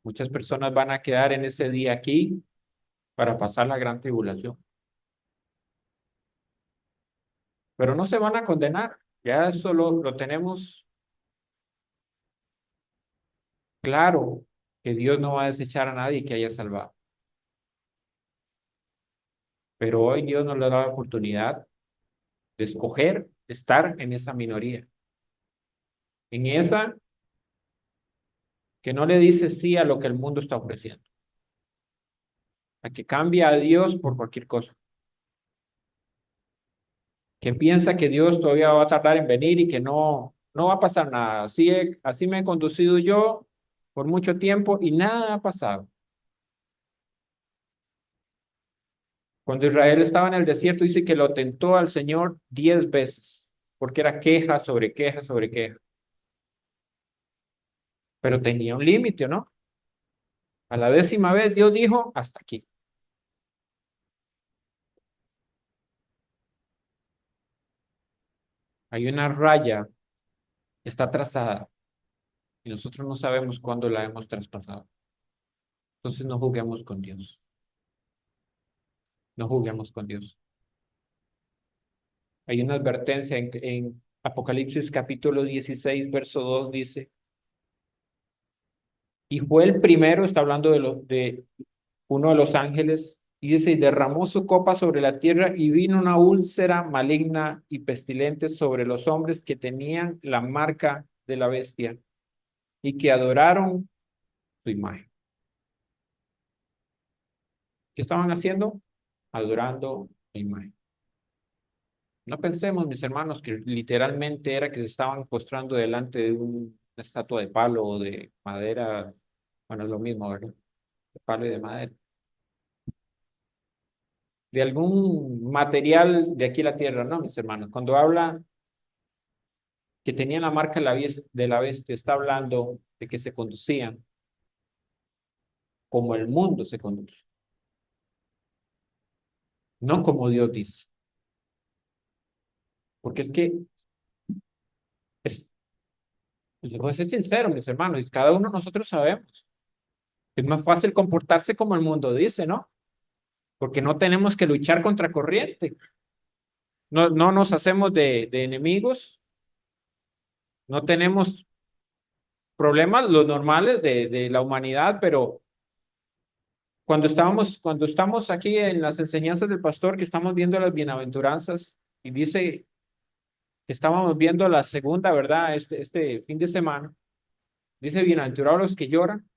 Muchas personas van a quedar en ese día aquí para pasar la gran tribulación, pero no se van a condenar. Ya eso lo tenemos claro, que Dios no va a desechar a nadie que haya salvado. Pero hoy Dios nos le da la oportunidad de escoger estar en esa minoría, en esa que no le dice sí a lo que el mundo está ofreciendo, a que cambia a Dios por cualquier cosa, que piensa que Dios todavía va a tardar en venir y que no va a pasar nada. Así me he conducido yo por mucho tiempo y nada ha pasado. Cuando Israel estaba en el desierto, dice que lo tentó al Señor 10 veces, porque era queja sobre queja sobre queja, pero tenía un límite, ¿no? A la 10ª vez Dios dijo, hasta aquí. Hay una raya, está trazada, y nosotros no sabemos cuándo la hemos traspasado. Entonces no juguemos con Dios, no juguemos con Dios. Hay una advertencia en Apocalipsis capítulo 16 verso 2 dice, y fue el primero, está hablando de uno de los ángeles, y dice, y derramó su copa sobre la tierra y vino una úlcera maligna y pestilente sobre los hombres que tenían la marca de la bestia y que adoraron su imagen. ¿Qué estaban haciendo? Adorando la imagen. No pensemos, mis hermanos, que literalmente era que se estaban postrando delante una estatua de palo o de madera, bueno, es lo mismo, ¿verdad? De palo y de madera. De algún material de aquí la tierra, ¿no, mis hermanos? Cuando habla que tenían la marca de la bestia, está hablando de que se conducían como el mundo se conduce, no como Dios dice. Porque es que, es, les voy a ser sincero, mis hermanos, y cada uno de nosotros sabemos, es más fácil comportarse como el mundo dice, ¿no? Porque no tenemos que luchar contra corriente. No, no nos hacemos de enemigos, no tenemos problemas, los normales de la humanidad, pero cuando estamos aquí en las enseñanzas del pastor, que estamos viendo las bienaventuranzas, y dice que estábamos viendo la segunda, ¿verdad? Este fin de semana, dice, bienaventurados los que lloran.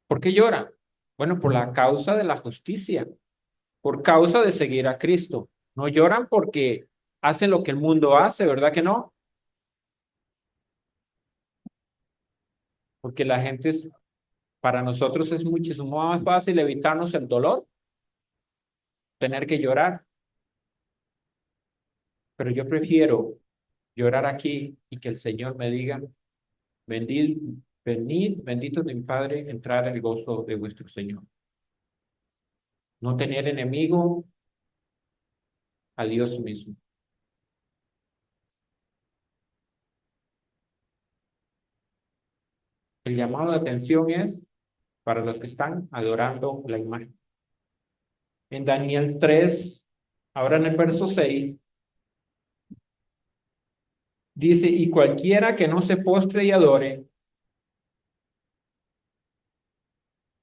¿Por qué lloran? Bueno, por la causa de la justicia, por causa de seguir a Cristo. No lloran porque hacen lo que el mundo hace, ¿verdad que no? Porque la gente es, para nosotros es muchísimo más fácil evitarnos el dolor, tener que llorar, pero yo prefiero llorar aquí y que el Señor me diga, venid, venid, bendito de mi Padre, entrar en el gozo de vuestro Señor. No tener enemigo a Dios mismo. El llamado de atención es para los que están adorando la imagen. En Daniel 3, ahora en el verso 6, dice, y cualquiera que no se postre y adore,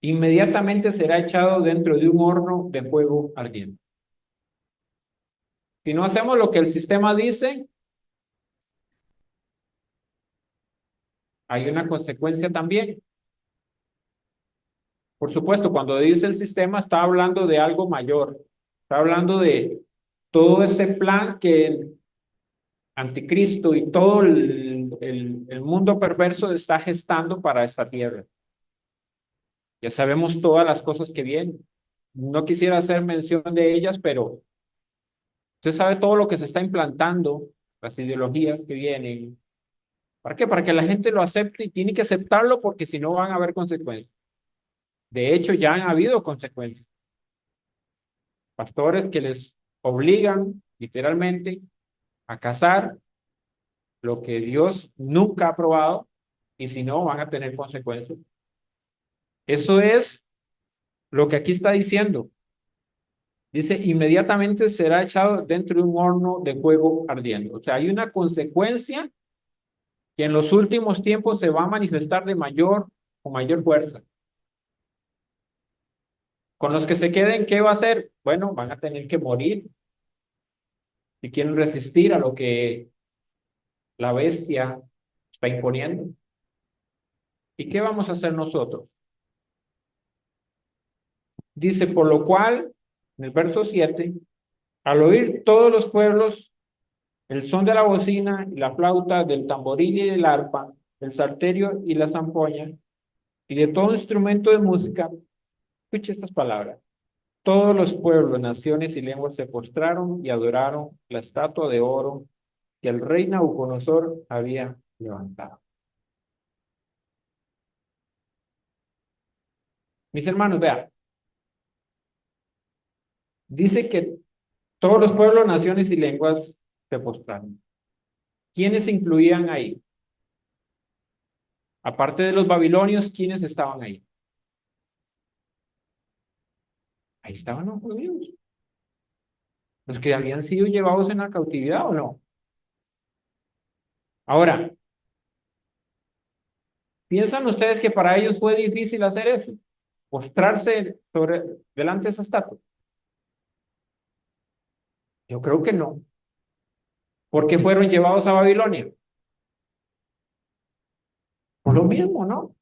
inmediatamente será echado dentro de un horno de fuego ardiente. Si no hacemos lo que el sistema dice, hay una consecuencia también. Por supuesto, cuando dice el sistema, está hablando de algo mayor. Está hablando de todo ese plan que el anticristo y todo el mundo perverso está gestando para esta tierra. Ya sabemos todas las cosas que vienen. No quisiera hacer mención de ellas, pero usted sabe todo lo que se está implantando, las ideologías que vienen. ¿Para qué? Para que la gente lo acepte y tiene que aceptarlo porque si no van a haber consecuencias. De hecho, ya han habido consecuencias. Pastores que les obligan literalmente a casar lo que Dios nunca ha aprobado y si no van a tener consecuencias. Eso es lo que aquí está diciendo. Dice, inmediatamente será echado dentro de un horno de fuego ardiendo. O sea, hay una consecuencia que en los últimos tiempos se va a manifestar de mayor o mayor fuerza. Con los que se queden, ¿qué va a hacer? Bueno, van a tener que morir si quieren resistir a lo que la bestia está imponiendo. ¿Y qué vamos a hacer nosotros? Dice, por lo cual, en el verso 7, al oír todos los pueblos el son de la bocina y la flauta, del tamboril y del arpa, del salterio y la zampoña, y de todo instrumento de música, escuche estas palabras. Todos los pueblos, naciones y lenguas se postraron y adoraron la estatua de oro que el rey Nabucodonosor había levantado. Mis hermanos, vean, dice que todos los pueblos, naciones y lenguas se postraron. ¿Quiénes se incluían ahí? Aparte de los babilonios, ¿quiénes estaban ahí? Ahí estaban los judíos, los que habían sido llevados en la cautividad o no. Ahora, ¿piensan ustedes que para ellos fue difícil hacer eso? Postrarse delante de esa estatua. Yo creo que no. ¿Por qué fueron llevados a Babilonia? Por lo mismo, ¿no?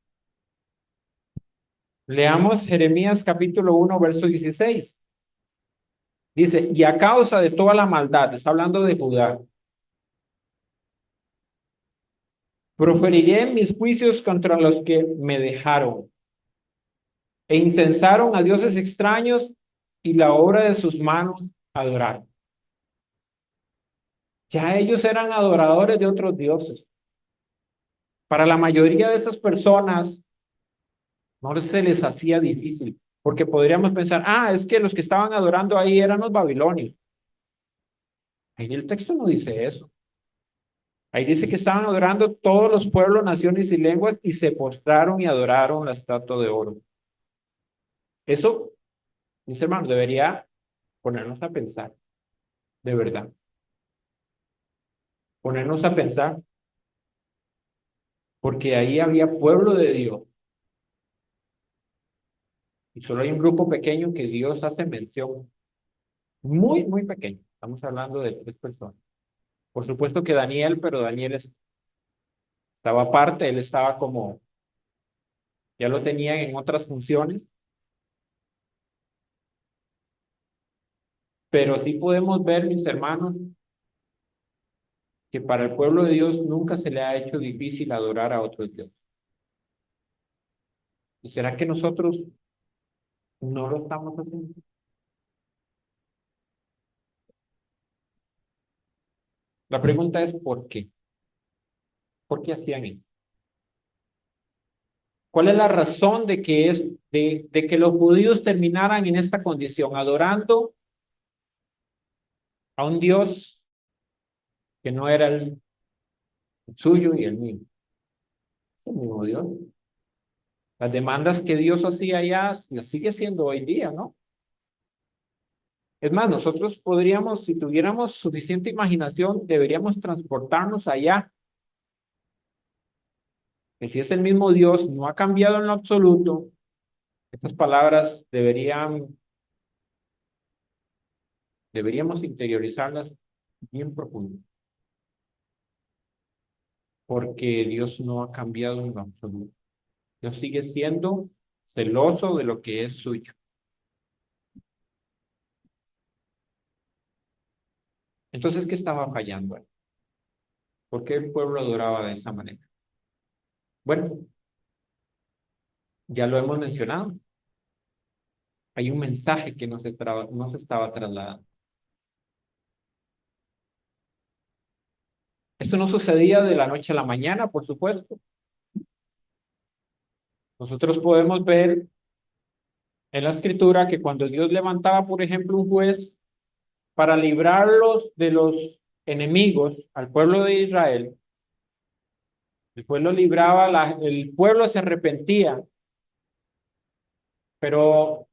Leamos Jeremías capítulo 1, verso 16. Dice, y a causa de toda la maldad, está hablando de Judá, Proferiré mis juicios contra los que me dejaron e incensaron a dioses extraños y la obra de sus manos adoraron. Ya ellos eran adoradores de otros dioses. Para la mayoría de esas personas no se les hacía difícil, porque podríamos pensar, es que los que estaban adorando ahí eran los babilonios. Ahí el texto no dice eso. Ahí dice que estaban adorando todos los pueblos, naciones y lenguas y se postraron y adoraron la estatua de oro. Eso, mis hermanos, debería ponernos a pensar, de verdad. Ponernos a pensar, porque ahí había pueblo de Dios y solo hay un grupo pequeño que Dios hace mención, muy, muy pequeño. Estamos hablando de 3 personas. Por supuesto que Daniel, pero Daniel estaba aparte, él estaba como, ya lo tenían en otras funciones, pero sí podemos ver, mis hermanos, que para el pueblo de Dios nunca se le ha hecho difícil adorar a otros dioses. ¿Y será que nosotros no lo estamos haciendo? La pregunta es ¿por qué? ¿Por qué hacían eso? ¿Cuál es la razón de que los judíos terminaran en esta condición, adorando a un Dios que no era el suyo y el mío? Es el mismo Dios. Las demandas que Dios hacía allá las sigue haciendo hoy día, ¿no? Es más, nosotros podríamos, si tuviéramos suficiente imaginación, deberíamos transportarnos allá, que si es el mismo Dios, no ha cambiado en lo absoluto. Estas palabras deberíamos interiorizarlas bien profundo, porque Dios no ha cambiado en lo absoluto. Dios sigue siendo celoso de lo que es suyo. Entonces, ¿qué estaba fallando ahí? ¿Por qué el pueblo adoraba de esa manera? Bueno, ya lo hemos mencionado. Hay un mensaje que no se estaba trasladando. Esto no sucedía de la noche a la mañana, por supuesto. Nosotros podemos ver en la escritura que cuando Dios levantaba, por ejemplo, un juez para librarlos de los enemigos al pueblo de Israel, el pueblo el pueblo se arrepentía, pero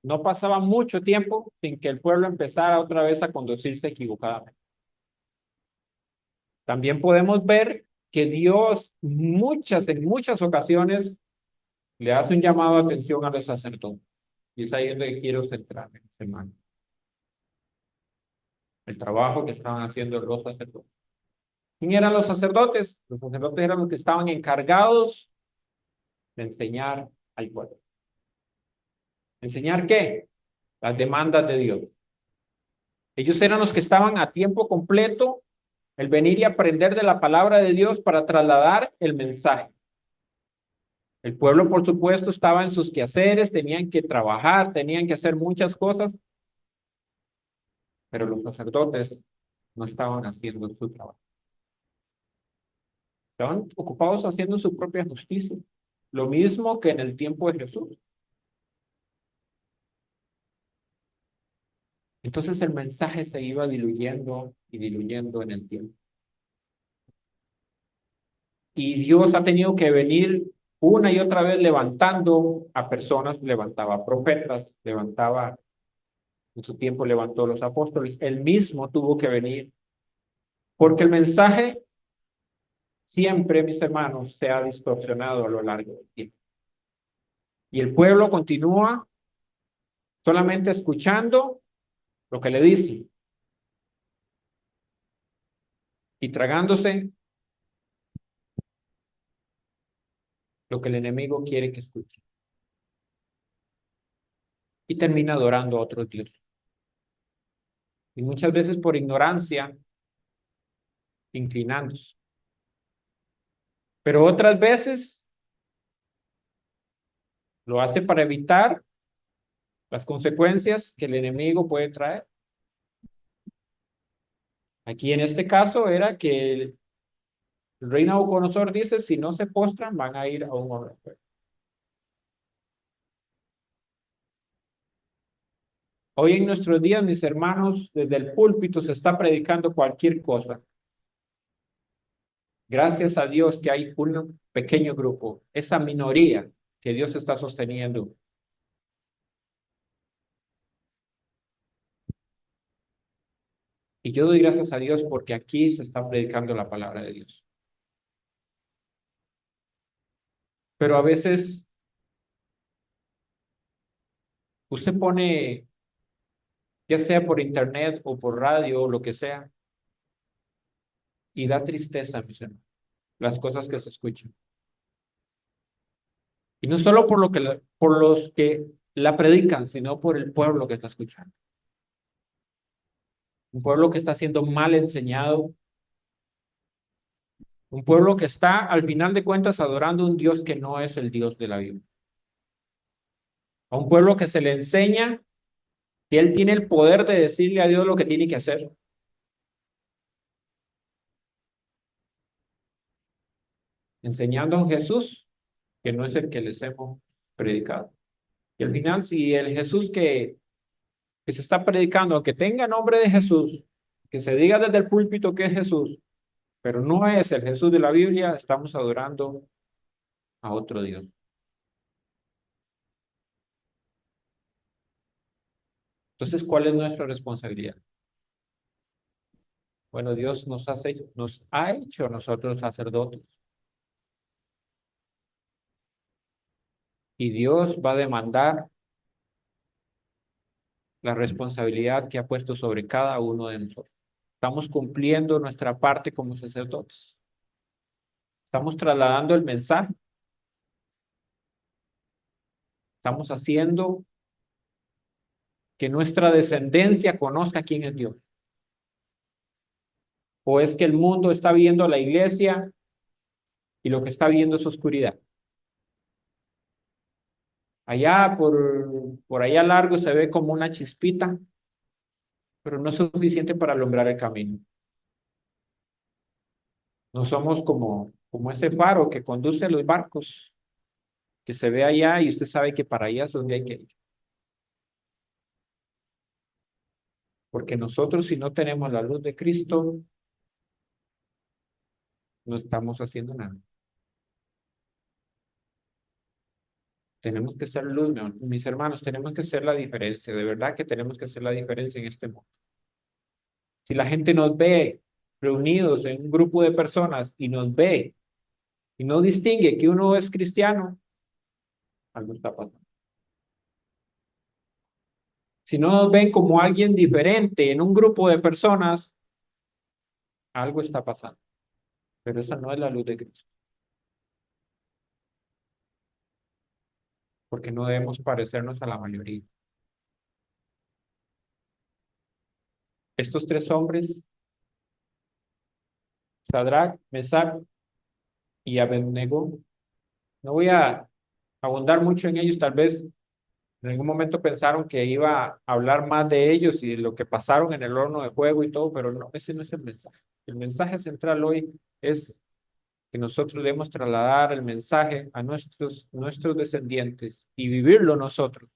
no pasaba mucho tiempo sin que el pueblo empezara otra vez a conducirse equivocadamente. También podemos ver que Dios en muchas ocasiones le hace un llamado de atención a los sacerdotes. Y es ahí donde quiero centrarme, hermano. El trabajo que estaban haciendo los sacerdotes. ¿Quién eran los sacerdotes? Los sacerdotes eran los que estaban encargados de enseñar al pueblo. ¿Enseñar qué? Las demandas de Dios. Ellos eran los que estaban a tiempo completo, el venir y aprender de la palabra de Dios para trasladar el mensaje. El pueblo, por supuesto, estaba en sus quehaceres, tenían que trabajar, tenían que hacer muchas cosas, pero los sacerdotes no estaban haciendo su trabajo. Estaban ocupados haciendo su propia justicia. Lo mismo que en el tiempo de Jesús. Entonces el mensaje se iba diluyendo y diluyendo en el tiempo. Y Dios ha tenido que venir una y otra vez levantando a personas, levantaba profetas, en su tiempo levantó a los apóstoles. Él mismo tuvo que venir, porque el mensaje siempre, mis hermanos, se ha distorsionado a lo largo del tiempo. Y el pueblo continúa solamente escuchando lo que le dice y tragándose lo que el enemigo quiere que escuche. Y termina adorando a otros dioses. Y muchas veces por ignorancia, inclinándose. Pero otras veces lo hace para evitar las consecuencias que el enemigo puede traer. Aquí en este caso era que el rey Nabucodonosor dice, si no se postran, van a ir a un horno de fuego. Hoy en nuestros días, mis hermanos, desde el púlpito se está predicando cualquier cosa. Gracias a Dios que hay un pequeño grupo, esa minoría que Dios está sosteniendo. Y yo doy gracias a Dios porque aquí se está predicando la palabra de Dios. Pero a veces usted pone, ya sea por internet o por radio o lo que sea, y da tristeza, mis hermanos, las cosas que se escuchan. Y no solo por por los que la predican, sino por el pueblo que está escuchando. Un pueblo que está siendo mal enseñado, un pueblo que está, al final de cuentas, adorando a un Dios que no es el Dios de la Biblia. A un pueblo que se le enseña que Él tiene el poder de decirle a Dios lo que tiene que hacer, enseñando a un Jesús que no es el que les hemos predicado. Y al final, si el Jesús que se está predicando, aunque tenga nombre de Jesús, que se diga desde el púlpito que es Jesús, pero no es el Jesús de la Biblia, estamos adorando a otro Dios. Entonces, ¿cuál es nuestra responsabilidad? Bueno, Dios nos ha hecho a nosotros sacerdotes y Dios va a demandar la responsabilidad que ha puesto sobre cada uno de nosotros. Estamos cumpliendo nuestra parte como sacerdotes. Estamos trasladando el mensaje. Estamos haciendo que nuestra descendencia conozca quién es Dios. O es que el mundo está viendo la iglesia y lo que está viendo es oscuridad. Allá por allá largo se ve como una chispita, pero no es suficiente para alumbrar el camino. No somos como ese faro que conduce a los barcos, que se ve allá y usted sabe que para allá es donde hay que ir. Porque nosotros si no tenemos la luz de Cristo, no estamos haciendo nada. Tenemos que ser luz, mis hermanos, tenemos que hacer la diferencia. De verdad que tenemos que hacer la diferencia en este mundo. Si la gente nos ve reunidos en un grupo de personas y nos ve y no distingue que uno es cristiano, algo está pasando. Si no nos ven como alguien diferente en un grupo de personas, algo está pasando. Pero esa no es la luz de Cristo, porque no debemos parecernos a la mayoría. Estos tres hombres, Sadrach, Mesach y Abednego, no voy a abundar mucho en ellos, tal vez en algún momento pensaron que iba a hablar más de ellos y de lo que pasaron en el horno de fuego y todo, pero no, ese no es el mensaje. El mensaje central hoy es que nosotros debemos trasladar el mensaje a nuestros descendientes y vivirlo nosotros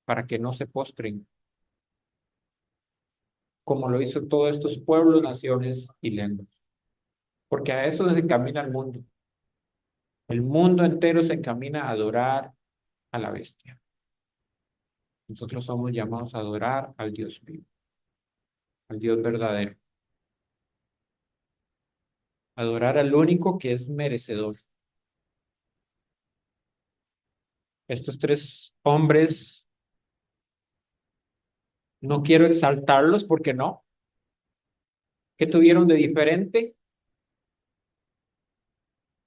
para que no se postren, como lo hizo todos estos pueblos, naciones y lenguas. Porque a eso se encamina el mundo. El mundo entero se encamina a adorar a la bestia. Nosotros somos llamados a adorar al Dios vivo, al Dios verdadero. Adorar al único que es merecedor. Estos tres hombres, no quiero exaltarlos porque no. ¿Qué tuvieron de diferente?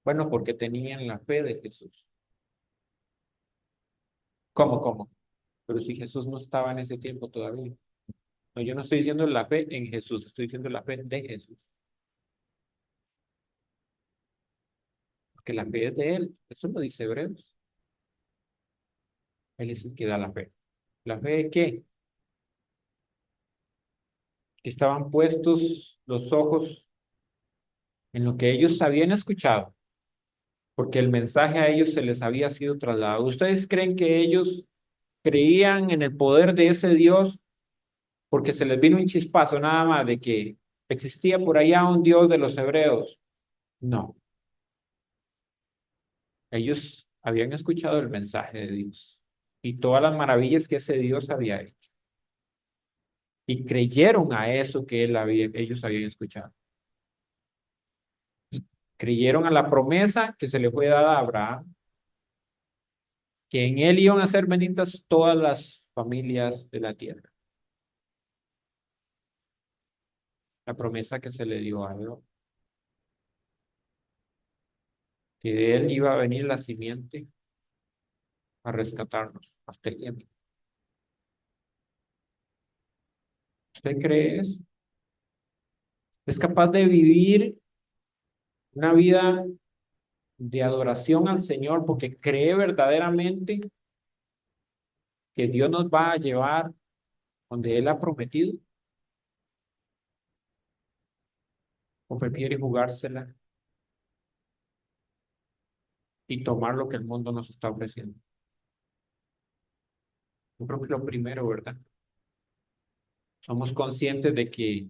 Bueno, porque tenían la fe de Jesús. ¿Cómo? Pero si Jesús no estaba en ese tiempo todavía. No, yo no estoy diciendo la fe en Jesús, estoy diciendo la fe de Jesús. porque la fe es de Él. Eso lo dice Hebreos. Él es el que da la fe. ¿La fe de qué? Estaban puestos los ojos en lo que ellos habían escuchado, porque el mensaje a ellos se les había sido trasladado. ¿Ustedes creen que ellos creían en el poder de ese Dios porque se les vino un chispazo nada más de que existía por allá un Dios de los hebreos? No, ellos habían escuchado el mensaje de Dios y todas las maravillas que ese Dios había hecho y creyeron a eso que ellos habían escuchado. Creyeron a la promesa que se le fue dada a Abraham, que en él iban a ser benditas todas las familias de la tierra. La promesa que se le dio a Abraham, que de él iba a venir la simiente a rescatarnos hasta el tiempo. ¿Usted cree eso? ¿Es capaz de vivir una vida de adoración al Señor porque cree verdaderamente que Dios nos va a llevar donde Él ha prometido? ¿O prefiere jugársela y tomar lo que el mundo nos está ofreciendo? Yo creo que lo primero, ¿verdad? Somos conscientes de que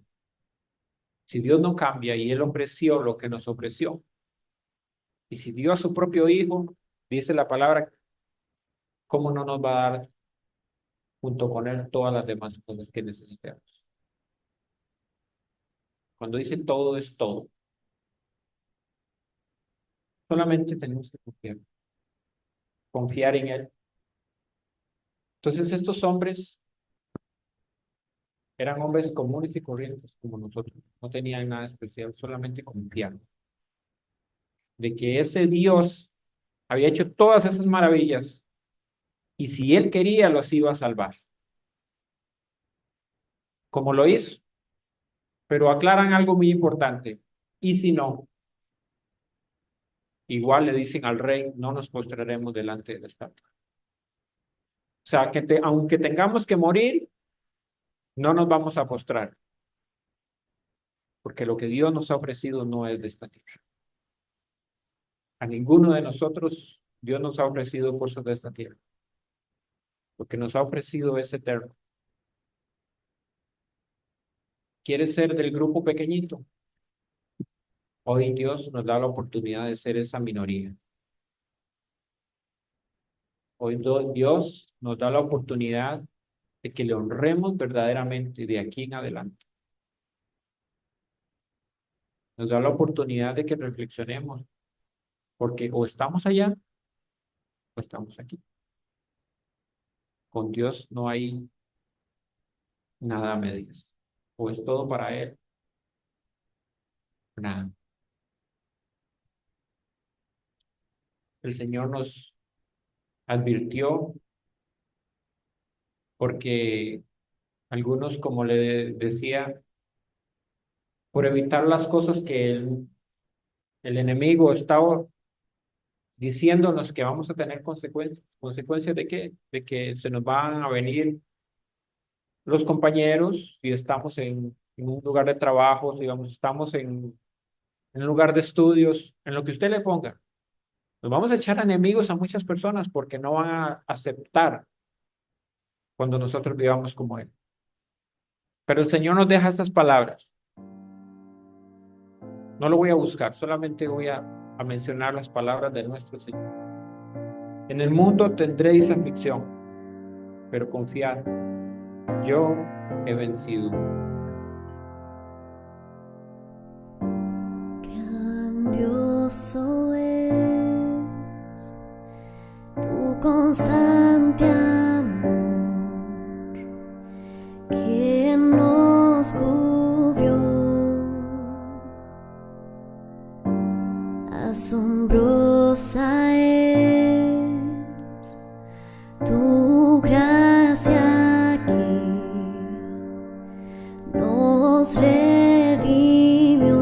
si Dios no cambia y Él ofreció lo que nos ofreció, y si dio a su propio Hijo, dice la palabra, ¿cómo no nos va a dar junto con Él todas las demás cosas que necesitamos? Cuando dice todo es todo, solamente tenemos que confiar en Él. Entonces estos hombres eran hombres comunes y corrientes como nosotros, no tenían nada especial, solamente confiar de que ese Dios había hecho todas esas maravillas y si Él quería los iba a salvar, como lo hizo. Pero aclaran algo muy importante. Y si no, igual le dicen al rey, no nos postraremos delante de la estatua. O sea, aunque tengamos que morir, no nos vamos a postrar, porque lo que Dios nos ha ofrecido no es de esta tierra. A ninguno de nosotros Dios nos ha ofrecido cosas de esta tierra. Lo que nos ha ofrecido es eterno. ¿Quieres ser del grupo pequeñito? Hoy Dios nos da la oportunidad de ser esa minoría. Hoy Dios nos da la oportunidad de que le honremos verdaderamente de aquí en adelante. Nos da la oportunidad de que reflexionemos, porque o estamos allá o estamos aquí. Con Dios no hay nada a medias. O es todo para Él, o nada. El Señor nos advirtió porque algunos, como le decía, por evitar las cosas que el enemigo estaba diciéndonos que vamos a tener consecuencias. ¿Consecuencias de qué? De que se nos van a venir los compañeros, si estamos en un lugar de trabajo, si estamos en un lugar de estudios, en lo que usted le ponga. Nos vamos a echar enemigos a muchas personas porque no van a aceptar cuando nosotros vivamos como Él. Pero el Señor nos deja estas palabras. No lo voy a buscar, solamente voy a mencionar las palabras de nuestro Señor. En el mundo tendréis aflicción, pero confiad, yo he vencido. Grandioso es tu constante amor que nos cubrió. Asombrosa es tu gracia que nos redimió.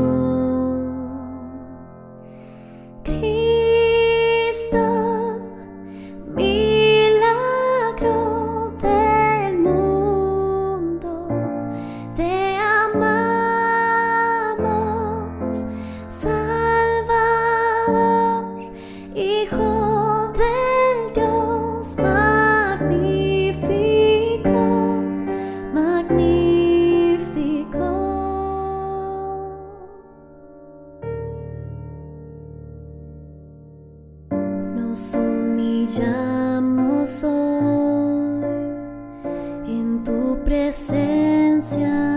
presencia.